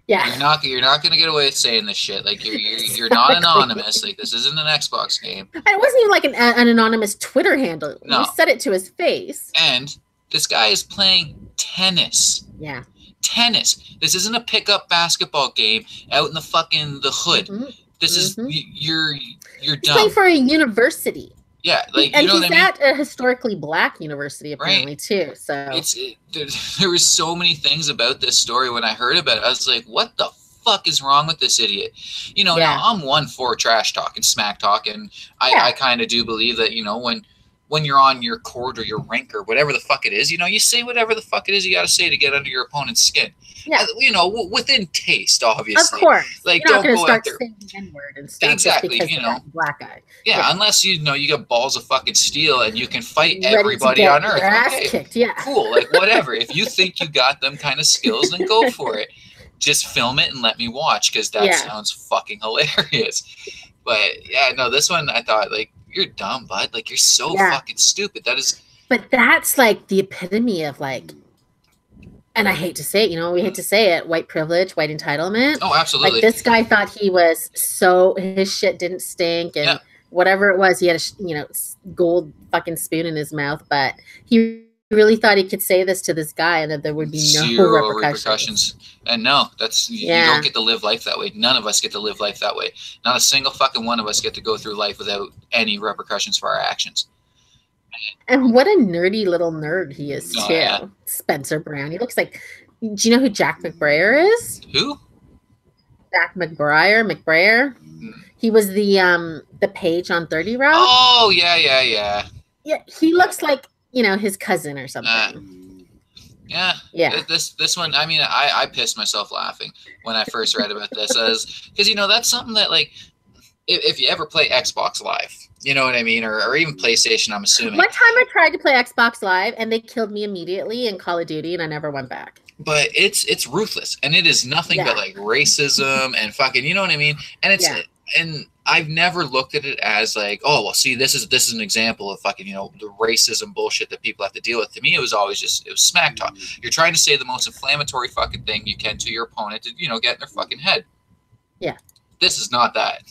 S1: Yeah.
S2: You're not gonna get away with saying this shit. Like, you're not anonymous. Like, this isn't an Xbox game.
S1: And it wasn't even like an anonymous Twitter handle. No. You said it to his face.
S2: And this guy is playing tennis.
S1: Yeah.
S2: Tennis. This isn't a pickup basketball game out in the hood. This is you're
S1: He's playing for a university.
S2: Yeah, like,
S1: and
S2: you know
S1: he's at a historically black university apparently too. So
S2: there was so many things about this story when I heard about it. I was like, what the fuck is wrong with this idiot? You know, now I'm one for trash talk and smack talk, and I kind of do believe that, you know, when you're on your court or your rink or whatever the fuck it is, you know, you say whatever the fuck it is you got to say to get under your opponent's skin. Yeah. You know, within taste, obviously.
S1: Of course.
S2: Like,
S1: you're
S2: don't
S1: go out there. Saying the N-word and stuff
S2: exactly, you know.
S1: Black guy.
S2: Yeah, unless, you know, you got balls of fucking steel and you can fight everybody on earth.
S1: Your ass kicked,
S2: cool. Like, whatever. If you think you got them kind of skills, then go for it. Just film it and let me watch, because that sounds fucking hilarious. But, yeah, no, this one I thought, like, you're dumb, bud. Like, you're so fucking stupid. That is.
S1: But that's like the epitome of, like, and I hate to say it, you know, we hate to say it, white privilege, white entitlement.
S2: Oh, absolutely.
S1: Like, this guy thought he was his shit didn't stink, and whatever it was, he had a, you know, gold fucking spoon in his mouth, but he really thought he could say this to this guy and that there would be no repercussions.
S2: And no, that's you don't get to live life that way. None of us get to live life that way. Not a single fucking one of us get to go through life without any repercussions for our actions.
S1: And what a nerdy little nerd he is too. Yeah. Spencer Brown. He looks like. Do you know who Jack McBrayer is?
S2: Who?
S1: Jack McBrayer. He was the page on 30 Rock.
S2: Oh yeah.
S1: Yeah, he looks like, you know, his cousin or something.
S2: Yeah. This one. I mean, I pissed myself laughing when I first read about this, because, you know, that's something that, like, if you ever play Xbox Live. You know what I mean? Or even PlayStation, I'm assuming.
S1: One time I tried to play Xbox Live, and they killed me immediately in Call of Duty, and I never went back.
S2: But it's ruthless, and it is nothing but, like, racism and fucking, you know what I mean? And it's and I've never looked at it as, like, oh, well, see, this is an example of fucking, you know, the racism bullshit that people have to deal with. To me, it was always it was smack talk. You're trying to say the most inflammatory fucking thing you can to your opponent to, you know, get in their fucking head.
S1: Yeah.
S2: This is not that.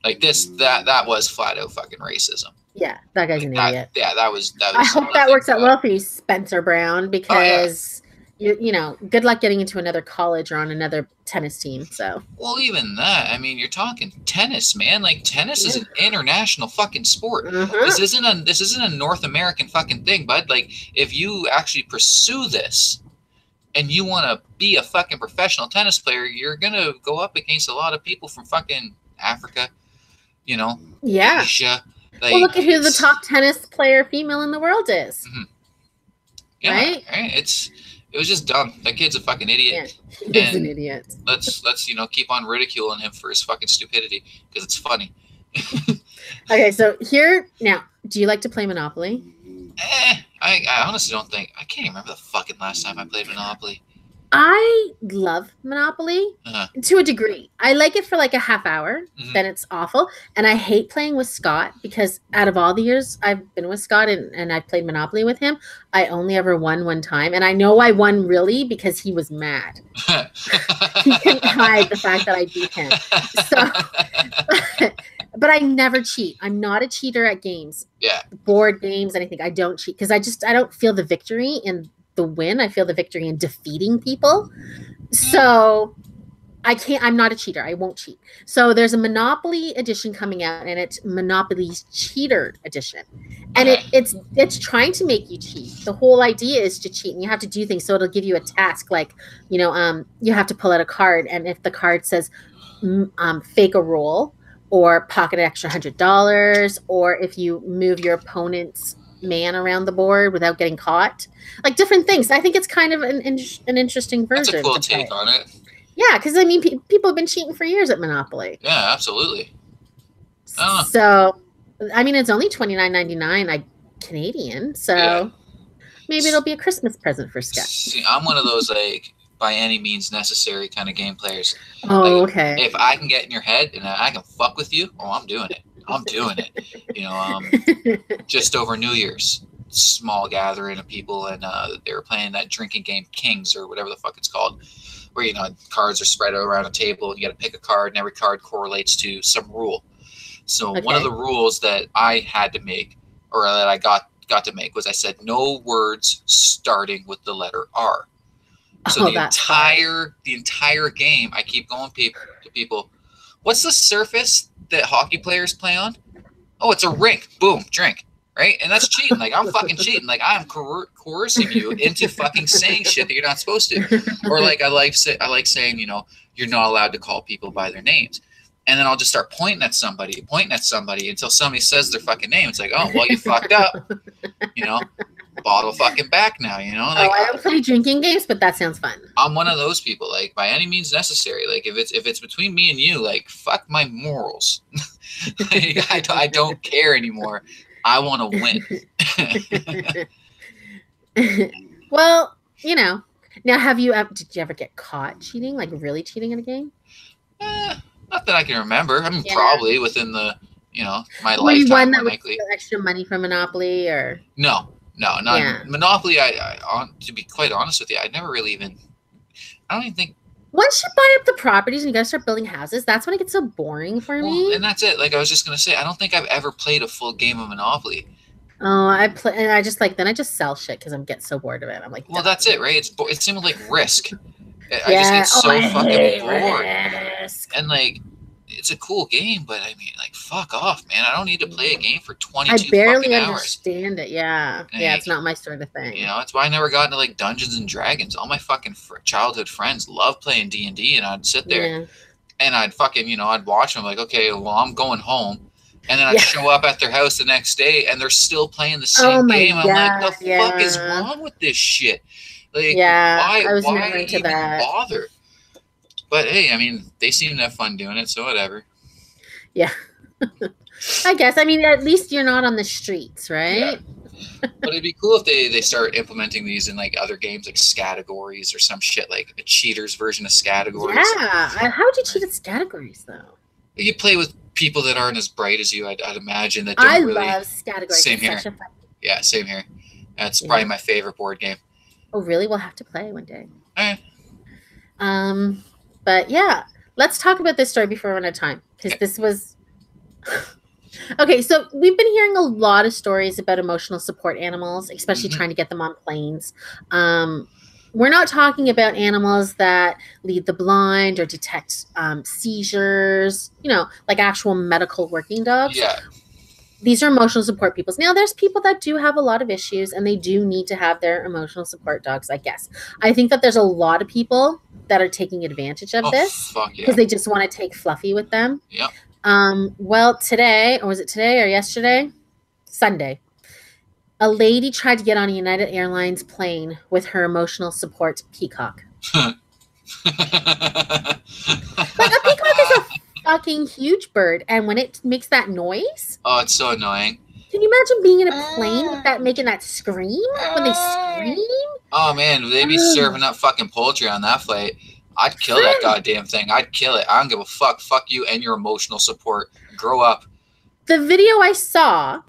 S2: Like that was flat out fucking racism.
S1: Yeah, that guy's an idiot.
S2: That was
S1: I hope that works out well for you, Spencer Brown, because you know, good luck getting into another college or on another tennis team. So,
S2: well, even that, I mean, you're talking tennis, man. Like tennis is an international fucking sport. This isn't a North American fucking thing, bud. Like if you actually pursue this and you want to be a fucking professional tennis player, you're gonna go up against a lot of people from fucking Africa, you know, Asia.
S1: Like, well, look at who the top tennis player female in the world is.
S2: Yeah, right? It was just dumb. That kid's a fucking idiot.
S1: Yeah, he's an idiot.
S2: Let's keep on ridiculing him for his fucking stupidity because it's funny.
S1: Okay, so here now, do you like to play Monopoly?
S2: I honestly don't think I can't even remember the fucking last time I played Monopoly.
S1: I love Monopoly to a degree. I like it for like a half hour, then it's awful. And I hate playing with Scott because out of all the years I've been with Scott and I played Monopoly with him, I only ever won one time. And I know I won really because he was mad. He couldn't hide the fact that I beat him. So, but I never cheat. I'm not a cheater at games.
S2: Yeah.
S1: Board games, anything. I don't cheat because I don't feel the victory in the win. I feel the victory in defeating people. So I'm not a cheater. I won't cheat. So there's a Monopoly edition coming out and it's Monopoly's Cheater edition. And it's trying to make you cheat. The whole idea is to cheat and you have to do things. So it'll give you a task like, you know, you have to pull out a card. And if the card says fake a roll or pocket an extra $100, or if you move your opponent's man around the board without getting caught, like different things. I think it's kind of an interesting version.
S2: That's a cool take on it.
S1: Yeah, because I mean, people have been cheating for years at Monopoly.
S2: Yeah, absolutely.
S1: So, I mean, it's only $29.99 Canadian, so maybe it'll be a Christmas present for Scott.
S2: See, I'm one of those like by any means necessary kind of game players.
S1: Oh,
S2: like,
S1: okay.
S2: If I can get in your head and I can fuck with you, I'm doing it. I'm doing it. You know, just over New Year's, small gathering of people, and they were playing that drinking game Kings or whatever the fuck it's called, where, you know, cards are spread around a table and you got to pick a card and every card correlates to some rule. So one of the rules that I had to make, or that I got to make, was I said no words starting with the letter R. So the entire game, I keep going to people, what's the surface that hockey players play on? Oh, it's a rink. Boom, drink. Right? And that's cheating. Like, I'm fucking cheating. Like, I'm coercing you into fucking saying shit that you're not supposed to. Or like I like saying, you know, you're not allowed to call people by their names. And then I'll just start pointing at somebody until somebody says their fucking name. It's like, oh, well, you fucked up. You know, bottle fucking back now, you know? Like,
S1: I don't play drinking games, but that sounds fun.
S2: I'm one of those people, like, by any means necessary. Like, if it's between me and you, like, fuck my morals. Like, I don't care anymore. I want to
S1: win. Well, you know. Now, did you ever get caught cheating, like really cheating in a game?
S2: Not that I can remember. I mean, probably within the, you know, my lifetime.
S1: Were you one that would steal extra money from Monopoly, or?
S2: No, not Monopoly. To be quite honest with you, I never really even. I don't even think.
S1: Once you buy up the properties and you gotta start building houses, that's when it gets so boring for me.
S2: And that's it. Like I was just gonna say, I don't think I've ever played a full game of Monopoly.
S1: Oh, I play, and I just get so bored of it. I'm like,
S2: well, that's it, right? It seemed like Risk. I just get so fucking bored. Risk. And like, it's a cool game, but I mean, like, fuck off, man. I don't need to play a game for 22 fucking hours. I barely
S1: understand it. Yeah. Like, yeah, it's not my sort of thing.
S2: You know, that's why I never got into like Dungeons and Dragons. All my fucking childhood friends love playing D&D, and I'd sit there and I'd fucking, you know, I'd watch them like, okay, well, I'm going home. And then I'd show up at their house the next day and they're still playing the same game. I'm like, the fuck is wrong with this shit? Like, why even bother? But hey, I mean, they seem to have fun doing it, so whatever.
S1: Yeah. I guess. I mean, at least you're not on the streets, right?
S2: Yeah. But it'd be cool if they start implementing these in like other games, like Scattergories or some shit, like a cheater's version of Scattergories.
S1: Yeah. How would you cheat at Scattergories, though?
S2: You play with people that aren't as bright as you, I'd imagine. That don't really.
S1: I love Scattergories.
S2: Same here. Yeah, same here. That's probably my favorite board game.
S1: Oh, really? We'll have to play one day.
S2: All right.
S1: But yeah, let's talk about this story before we run out of time, because this was Okay, so we've been hearing a lot of stories about emotional support animals, especially
S2: Mm-hmm.
S1: trying to get them on planes. Um, we're not talking about animals that lead the blind or detect seizures, like actual medical working dogs.
S2: Yeah.
S1: These are emotional support peoples. Now, there's people that do have a lot of issues and they do need to have their emotional support dogs, I guess. I think that there's a lot of people that are taking advantage of
S2: Oh,
S1: this
S2: fuck
S1: because
S2: yeah.
S1: they just want to take Fluffy with them.
S2: Yep.
S1: Well, today, or was it today or yesterday? Sunday. A lady tried to get on a United Airlines plane with her emotional support peacock. Like a peacock is a fucking huge bird, and when it makes that noise,
S2: Oh, it's so annoying.
S1: can you imagine being in a plane with that making that scream when they scream?
S2: Oh man, they'd be serving up fucking poultry on that flight. I'd kill that goddamn thing. I'd kill it. I don't give a fuck. Fuck you and your emotional support. Grow up.
S1: The video I saw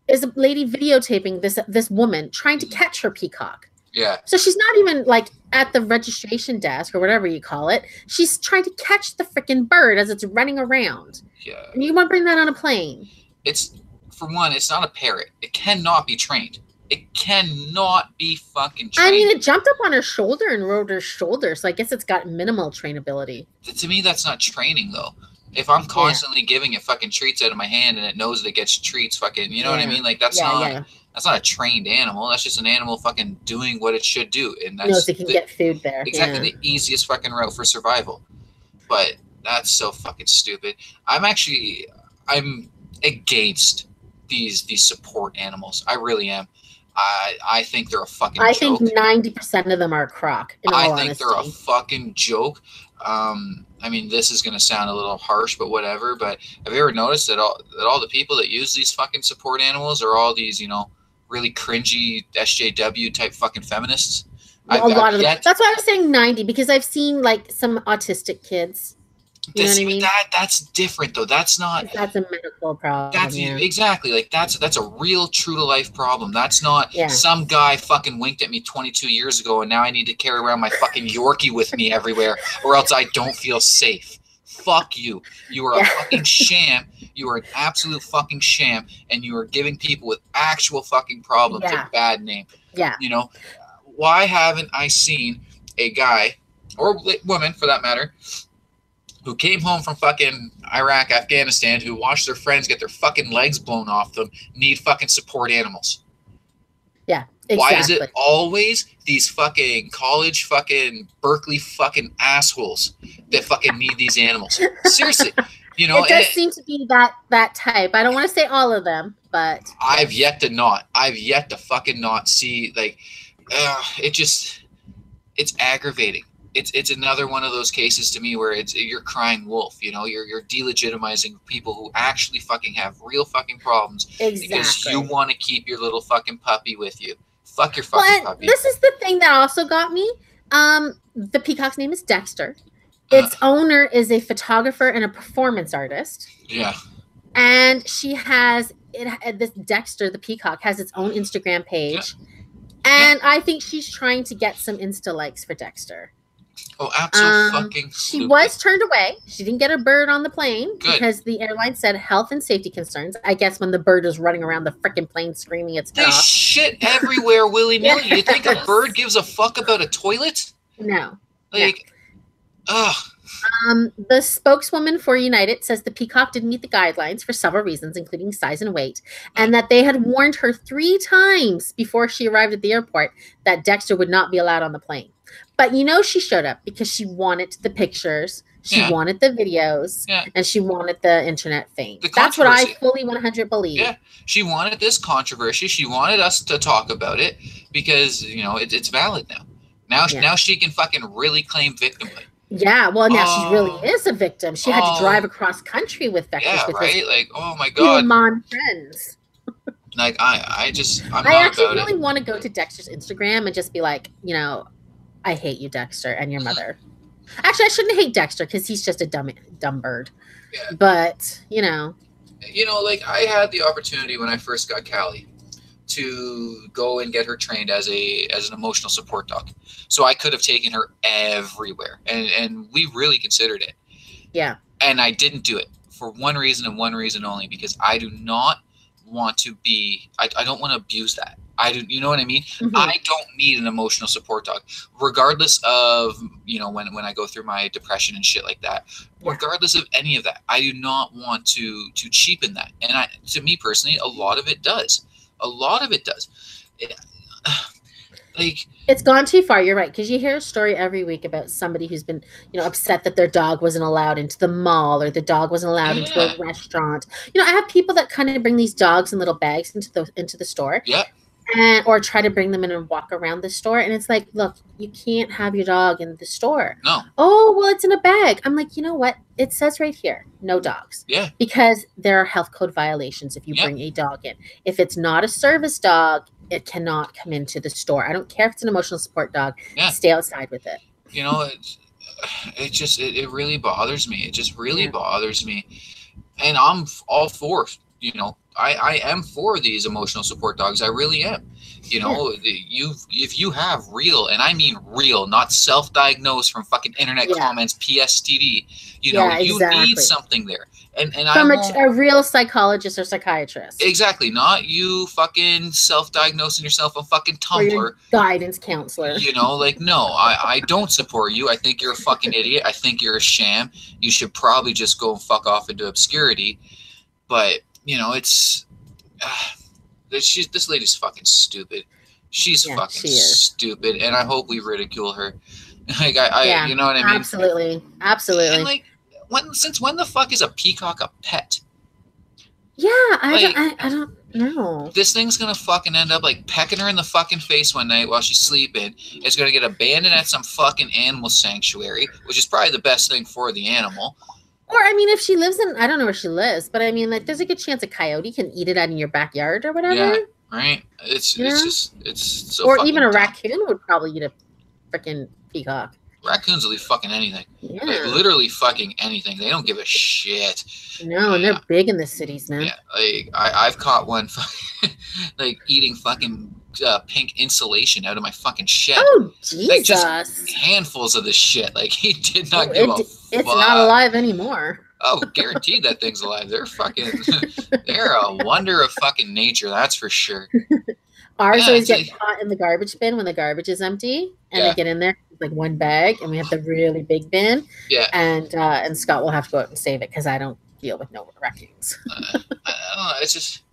S1: is a lady videotaping this woman trying to catch her peacock.
S2: Yeah.
S1: So she's not even like at the registration desk or whatever you call it. She's trying to catch the freaking bird as it's running around.
S2: Yeah.
S1: And you want to bring that on a plane?
S2: It's, for one, it's not a parrot. It cannot be trained. It cannot be fucking trained.
S1: I mean, it jumped up on her shoulder and rode her shoulder, so I guess it's got minimal trainability.
S2: To me, that's not training, though. If I'm constantly giving it fucking treats out of my hand and it knows that it gets treats, fucking, you know what I mean? Like, that's that's not a trained animal. That's just an animal fucking doing what it should do. And that's
S1: knows it can get food there.
S2: Exactly the easiest fucking route for survival. But that's so fucking stupid. I'm against these support animals. I really am. I think they're a fucking joke.
S1: I think 90% of them are crock, in all honesty.
S2: They're a fucking joke. I mean, this is going to sound a little harsh, but whatever. But have you ever noticed that all the people that use these fucking support animals are all these, really cringy SJW type fucking feminists?
S1: Well, a lot of them. That's why I was saying 90, because I've seen like some autistic kids. You know what I mean?
S2: That's different though. That's not.
S1: That's a medical problem.
S2: That's exactly like that's a real true to life problem. That's not some guy fucking winked at me 22 years ago and now I need to carry around my fucking Yorkie with me everywhere or else I don't feel safe. Fuck you. You are a fucking sham. You are an absolute fucking sham, and you are giving people with actual fucking problems a bad name.
S1: Yeah.
S2: Why haven't I seen a guy or woman for that matter who came home from fucking Iraq, Afghanistan, who watched their friends get their fucking legs blown off them, need fucking support animals?
S1: Yeah, exactly.
S2: Why is it always these fucking college fucking Berkeley fucking assholes that fucking need these animals? Seriously.
S1: It does seem to be that type. I don't want to say all of them, but
S2: I've yet to fucking not see, like, it's aggravating. It's another one of those cases to me where you're crying wolf, you're delegitimizing people who actually fucking have real fucking problems because you want to keep your little fucking puppy with you. Fuck your fucking puppy.
S1: This is the thing that also got me. The peacock's name is Dexter. Its owner is a photographer and a performance artist.
S2: Yeah.
S1: And she has this Dexter, the peacock, has its own Instagram page. Yeah. And I think she's trying to get some Insta likes for Dexter.
S2: Oh, absolutely.
S1: She was turned away. She didn't get a bird on the plane because the airline said health and safety concerns. I guess when the bird is running around the freaking plane screaming its head off.
S2: They shit everywhere willy-nilly. You think a bird gives a fuck about a toilet?
S1: No.
S2: Ugh.
S1: The spokeswoman for United says the peacock didn't meet the guidelines for several reasons, including size and weight, and that they had warned her 3 times before she arrived at the airport that Dexter would not be allowed on the plane. But she showed up because she wanted the pictures, she wanted the videos, and she wanted the internet fame. That's what I fully 100 believe.
S2: Yeah, she wanted this controversy. She wanted us to talk about it because, it's valid now. Now she can fucking really claim victimhood.
S1: Yeah, well, now she really is a victim. She had to drive across country with vectors.
S2: Yeah, right? Like, oh my God.
S1: Mon friends.
S2: Like, I'm
S1: I actually really want to go to Dexter's Instagram and just be like, I hate you, Dexter, and your mother. Actually, I shouldn't hate Dexter because he's just a dumb bird. Yeah. But,
S2: like, I had the opportunity when I first got Callie to go and get her trained as an emotional support dog. So I could have taken her everywhere, and we really considered it.
S1: Yeah.
S2: And I didn't do it for one reason and one reason only, because I do not want to be, I don't want to abuse that. You know what I mean?
S1: Mm-hmm.
S2: I don't need an emotional support dog, regardless of, you know, when I go through my depression and shit like that, regardless of any of that. I do not want to cheapen that. And to me personally, a lot of it does. Like,
S1: it's gone too far. You're right, because you hear a story every week about somebody who's been, you know, upset that their dog wasn't allowed into the mall or the dog wasn't allowed into a restaurant. You know, I have people that kind of bring these dogs in little bags into the store.
S2: Yeah.
S1: Or try to bring them in and walk around the store. And it's like, look, you can't have your dog in the store.
S2: No.
S1: Oh, well, it's in a bag. I'm like, you know what? It says right here, no dogs.
S2: Yeah.
S1: Because there are health code violations if you bring a dog in. If it's not a service dog, it cannot come into the store. I don't care if it's an emotional support dog.
S2: Yeah.
S1: Stay outside with it.
S2: You know, it really bothers me. It just really bothers me. And I'm all for, you know, I am for these emotional support dogs. I really am. You know, if you have real, and I mean real, not self-diagnosed from fucking internet comments, PSTD, you know, you need something there. And
S1: from a real psychologist or psychiatrist.
S2: Exactly. Not you fucking self-diagnosing yourself on fucking Tumblr. Or your
S1: guidance counselor.
S2: You know, like, no, I don't support you. I think you're a fucking idiot. I think you're a sham. You should probably just go and fuck off into obscurity. But, you know, it's this lady's fucking stupid. She's fucking stupid, and I hope we ridicule her. Like, you know what I mean?
S1: Absolutely.
S2: And like, since when the fuck is a peacock a pet?
S1: Yeah, I don't know.
S2: This thing's gonna fucking end up like pecking her in the fucking face one night while she's sleeping. It's gonna get abandoned at some fucking animal sanctuary, which is probably the best thing for the animal.
S1: Or, I mean, if she lives in, I don't know where she lives, but I mean, like, there's a good chance a coyote can eat it out in your backyard or whatever.
S2: Yeah, right? It's so
S1: or even a
S2: dumb.
S1: Raccoon would probably eat a freaking peacock.
S2: Raccoons will eat fucking anything. Yeah. Like, literally fucking anything. They don't give a shit.
S1: No, and they're big in the cities, man.
S2: Yeah, like, I've caught one like eating fucking pink insulation out of my fucking shed.
S1: Oh, Jesus.
S2: Like, just handfuls of this shit. Like, he did not give a fuck.
S1: It's not alive anymore.
S2: Oh, guaranteed that thing's alive. They're fucking, they're a wonder of fucking nature, that's for sure.
S1: Ours always get caught in the garbage bin when the garbage is empty, and they get in there like one bag, and we have the really big bin.
S2: Yeah.
S1: And Scott will have to go out and save it because I don't deal with no raccoons.
S2: I don't know. It's just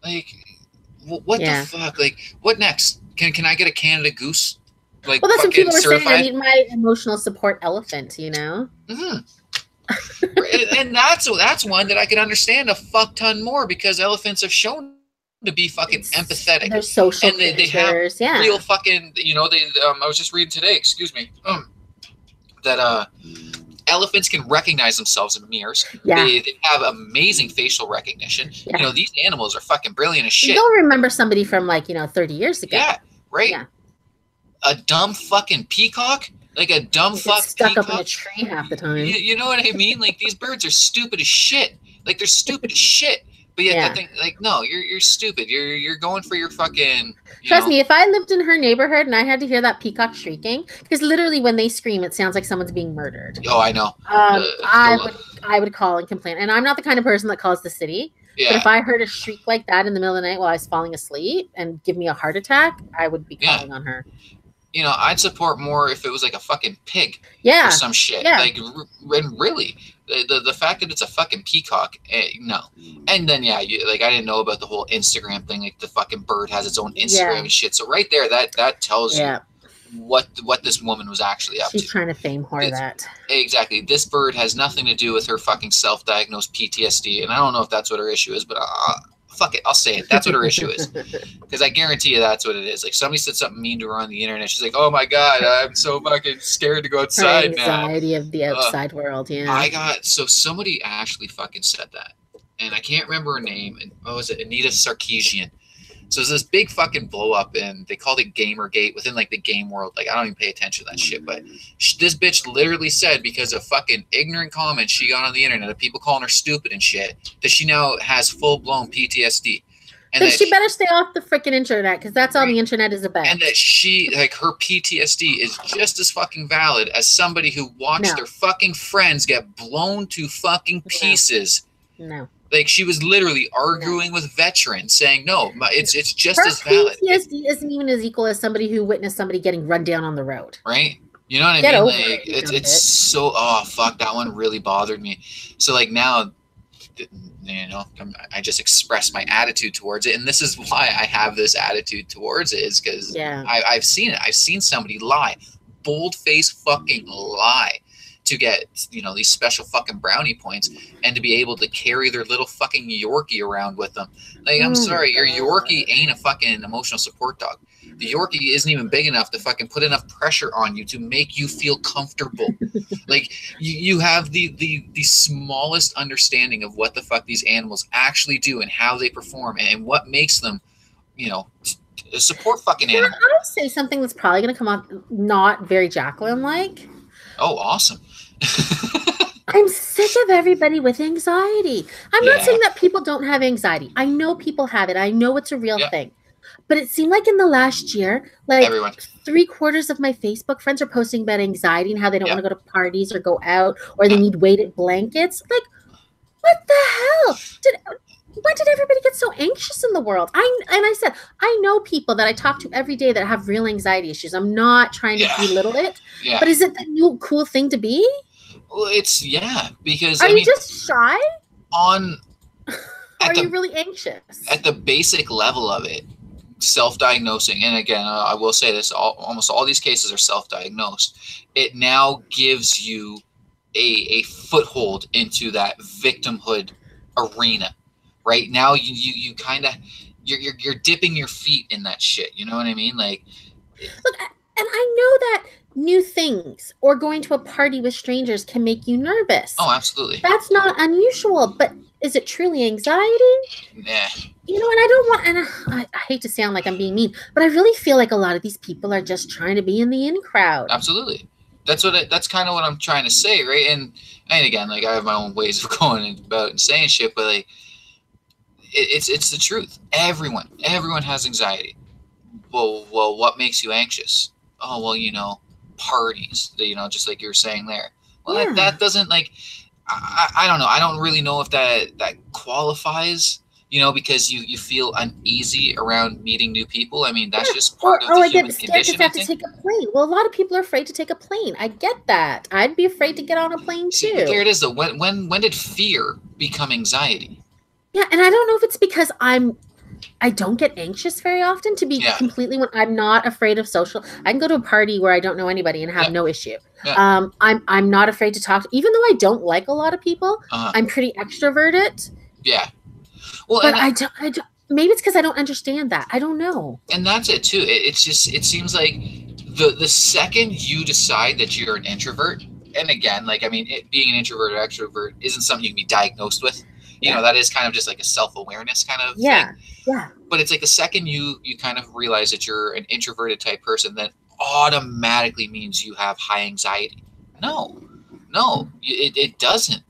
S2: like, what the fuck? Like, what next? Can I get a Canada Goose? Like,
S1: well, that's what people were
S2: certified?
S1: saying. I need my emotional support elephant. You know.
S2: Mm-hmm. And that's one that I could understand a fuck ton more, because elephants have shown to be fucking empathetic.
S1: They're social
S2: and they have real fucking, you know, I was just reading today, that elephants can recognize themselves in mirrors.
S1: Yeah.
S2: They have amazing facial recognition. Yeah. You know, these animals are fucking brilliant as shit.
S1: You'll remember somebody from, like, 30 years ago.
S2: Yeah, right?
S1: Yeah.
S2: A dumb fucking peacock? Like a dumb fuck
S1: stuck
S2: peacock?
S1: up in a tree half the time.
S2: You know what I mean? Like, these birds are stupid as shit. Like, they're stupid as shit. But yet, I think, like, no, you're stupid. You're going for your fucking.
S1: Trust me, if I lived in her neighborhood and I had to hear that peacock shrieking, because literally when they scream, it sounds like someone's being murdered.
S2: Oh, I know.
S1: I would call and complain, and I'm not the kind of person that calls the city. Yeah. But if I heard a shriek like that in the middle of the night while I was falling asleep and give me a heart attack, I would be calling on her.
S2: You know, I'd support more if it was like a fucking pig or some shit.
S1: Yeah.
S2: Like, and really, the fact that it's a fucking peacock, no. And then, I didn't know about the whole Instagram thing. Like, the fucking bird has its own Instagram and shit. So right there, that tells you what this woman was actually up to.
S1: She's trying to fame whore that.
S2: Exactly. This bird has nothing to do with her fucking self-diagnosed PTSD. And I don't know if that's what her issue is, but fuck it, I'll say it. That's what her issue is. Because I guarantee you that's what it is. Like, somebody said something mean to her on the internet. She's like, oh my God, I'm so fucking scared to go outside now.
S1: Anxiety of the outside world,
S2: so somebody actually fucking said that. And I can't remember her name. And what was it? Anita Sarkeesian. So there's this big fucking blow up, and they called it Gamergate within, like, the game world. Like, I don't even pay attention to that shit. But this bitch literally said, because of fucking ignorant comments she got on the internet of people calling her stupid and shit, that she now has full-blown PTSD. And
S1: Then
S2: that
S1: she better stay off the freaking internet, because that's all the internet is about.
S2: and that she, like, her PTSD is just as fucking valid as somebody who watched their fucking friends get blown to fucking pieces.
S1: No.
S2: Like, she was literally arguing with veterans, saying, "No, it's just
S1: her
S2: as valid."
S1: PTSD isn't even as equal as somebody who witnessed somebody getting run down on the road.
S2: Right? You know what I
S1: Get
S2: mean?
S1: over
S2: Like,
S1: it,
S2: it's so, oh fuck, that one really bothered me. So like now, you know, I just express my attitude towards it, and this is why I have this attitude towards it, is because I've seen it. I've seen somebody lie, bold-faced fucking lie, to get, you know, these special fucking brownie points, and to be able to carry their little fucking Yorkie around with them. Like, I'm sorry, your Yorkie ain't a fucking emotional support dog. The Yorkie isn't even big enough to fucking put enough pressure on you to make you feel comfortable. Like, you have the smallest understanding of what the fuck these animals actually do and how they perform and what makes them, you know, support fucking animals.
S1: I would say something that's probably going to come off not very Jacqueline-like.
S2: Oh, awesome.
S1: I'm sick of everybody with anxiety. I'm not saying that people don't have anxiety. I know people have it. I know it's a real thing. But it seemed like in the last year, like
S2: everyone,
S1: 3/4 of my Facebook friends are posting about anxiety and how they don't want to go to parties or go out, or they need weighted blankets. Like, what the hell? When did everybody get so anxious in the world? I said, I know people that I talk to every day that have real anxiety issues. I'm not trying to belittle it. But is it the new cool thing to be?
S2: Well, it's, because
S1: are you just shy?
S2: Are
S1: you really anxious?
S2: At the basic level of it, self-diagnosing, and again, I will say this, almost all these cases are self-diagnosed. It now gives you a foothold into that victimhood arena. Right now, you kind of you're dipping your feet in that shit. You know what I mean? Like,
S1: look, and I know that new things or going to a party with strangers can make you nervous.
S2: Oh, absolutely.
S1: That's not unusual, but is it truly anxiety?
S2: Nah.
S1: You know, and I don't want, and I hate to sound like I'm being mean, but I really feel like a lot of these people are just trying to be in the in crowd.
S2: Absolutely. That's kind of what I'm trying to say, right? And again, like, I have my own ways of going about and saying shit, but like, it's the truth. Everyone has anxiety. Well, what makes you anxious? Oh, well, you know, parties. You know, just like you were saying there. Well, that doesn't, like, I don't know. I don't really know if that qualifies. You know, because you feel uneasy around meeting new people. I mean, that's just part of the human condition.
S1: I have to take a plane. Well, a lot of people are afraid to take a plane. I get that. I'd be afraid to get on a plane too.
S2: But there it is, though. When did fear become anxiety?
S1: Yeah, and I don't know if it's because I don't get anxious very often, to be completely, when I'm not afraid of social. I can go to a party where I don't know anybody and have no issue. I'm not afraid to talk, even though I don't like a lot of people. I'm pretty extroverted.
S2: Yeah. Well,
S1: but I don't. Maybe it's because I don't understand that. I don't know.
S2: And that's it too. It seems like the second you decide that you're an introvert, and again, like, I mean, being an introvert or extrovert isn't something you can be diagnosed with. You know, that is kind of just like a self-awareness kind of thing.
S1: Yeah. But
S2: it's like the second you kind of realize that you're an introverted type person, that automatically means you have high anxiety. No, it doesn't.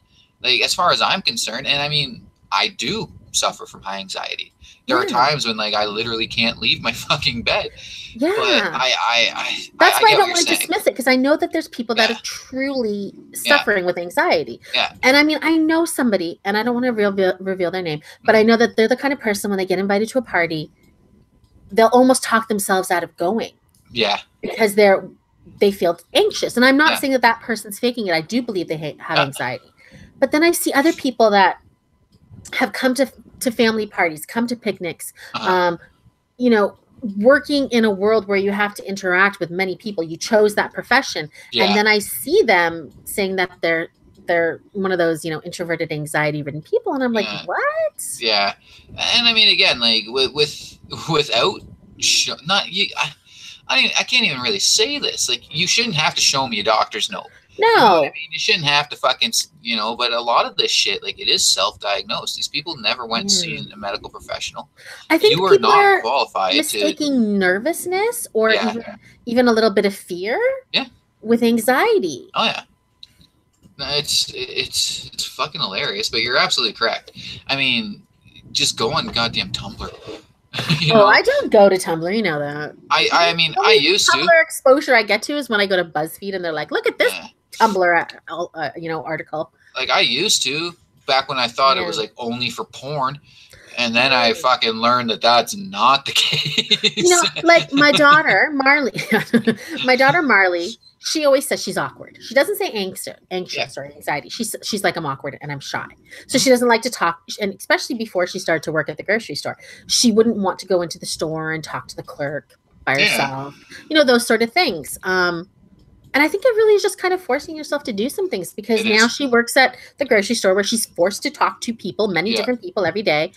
S2: Like, as far as I'm concerned, and I mean, I do suffer from high anxiety. There are times when, like, I literally can't leave my fucking bed.
S1: Yeah.
S2: But
S1: that's why I don't want to dismiss it, because I know that there's people that are truly suffering with anxiety.
S2: Yeah.
S1: And I mean, I know somebody, and I don't want to reveal their name, but I know that they're the kind of person, when they get invited to a party, they'll almost talk themselves out of going.
S2: Yeah.
S1: Because they feel anxious. And I'm not saying that person's faking it. I do believe they have anxiety. But then I see other people that have come to family parties, come to picnics, you know, working in a world where you have to interact with many people. You chose that profession. And then I see them saying that they're one of those, you know, introverted, anxiety-ridden people. And I'm like, what?
S2: Yeah. And I mean, again, like, without not you, I can't even really say this. Like, you shouldn't have to show me a doctor's note.
S1: No.
S2: You know what I mean? You shouldn't have to fucking, you know, but a lot of this shit, like, it is self-diagnosed. These people never went and seen a medical professional.
S1: I think
S2: you are not qualified
S1: mistaking nervousness or even a little bit of fear with anxiety.
S2: Oh, yeah. No, it's fucking hilarious, but you're absolutely correct. I mean, just go on goddamn Tumblr.
S1: I don't go to Tumblr, you know that.
S2: I mean, I used to.
S1: Tumblr exposure I get to is when I go to BuzzFeed and they're like, look at this Tumblr, article.
S2: Like, I used to back when I thought it was like only for porn. And then I fucking learned that that's not the case.
S1: Like my daughter, Marley, she always says she's awkward. She doesn't say anxious or anxiety. She's like, I'm awkward and I'm shy. So she doesn't like to talk. And especially before she started to work at the grocery store, she wouldn't want to go into the store and talk to the clerk by herself, those sort of things. And I think it really is just kind of forcing yourself to do some things because now she works at the grocery store where she's forced to talk to people, many different people every day.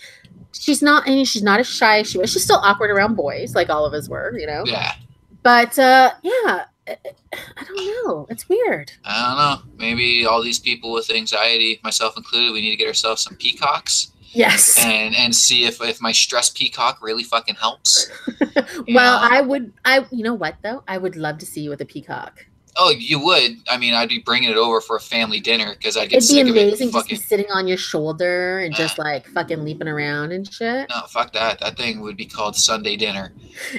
S1: She's not as shy as she was. She's still awkward around boys, like all of us were,
S2: Yeah.
S1: But I don't know. It's weird.
S2: I don't know. Maybe all these people with anxiety, myself included, we need to get ourselves some peacocks.
S1: Yes.
S2: And see if my stress peacock really fucking helps.
S1: Well, you know what though? I would love to see you with a peacock.
S2: Oh, you would? I mean, I'd be bringing it over for a family dinner because I'd get sick of it.
S1: It'd be amazing just be sitting on your shoulder and just like fucking leaping around and shit.
S2: No, fuck that. That thing would be called Sunday dinner.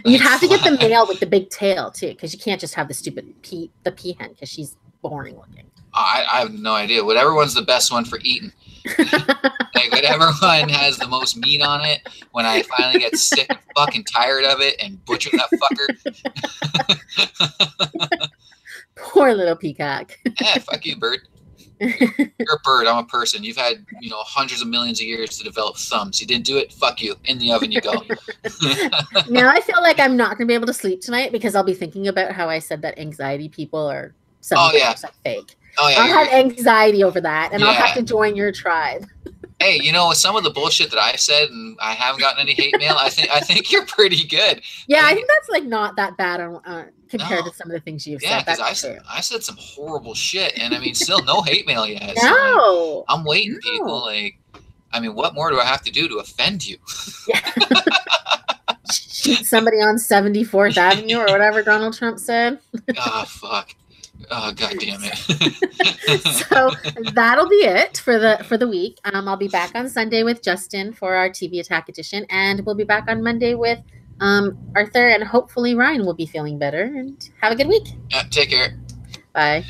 S1: You'd have to get the male with the big tail too, because you can't just have the stupid peahen because she's boring looking.
S2: I have no idea. Whatever one's the best one for eating. Like whatever one has the most meat on it. When I finally get sick and fucking tired of it and butcher that fucker.
S1: Poor little peacock.
S2: Fuck you, bird. You're a bird. I'm a person. You've had, hundreds of millions of years to develop thumbs. You didn't do it? Fuck you. In the oven you go.
S1: Now I feel like I'm not going to be able to sleep tonight because I'll be thinking about how I said that anxiety people are like fake.
S2: Oh, yeah,
S1: I'll have anxiety over that, and I'll have to join your tribe.
S2: Hey, with some of the bullshit that I've said, and I haven't gotten any hate mail, I think you're pretty good.
S1: Yeah, I think that's like not that bad compared to some of the things you've said.
S2: Yeah, because I said some horrible shit, and I mean, still no hate mail yet.
S1: No,
S2: so, I'm waiting, people. Like, I mean, what more do I have to do to offend you?
S1: Yeah. Shoot somebody on 74th Avenue or whatever Donald Trump said.
S2: Fuck. Oh, God damn it.
S1: So that'll be it for the week. I'll be back on Sunday with Justin for our TV Attack edition, and we'll be back on Monday with Arthur, and hopefully Ryan will be feeling better, and have a good week.
S2: Yeah, take care.
S1: Bye.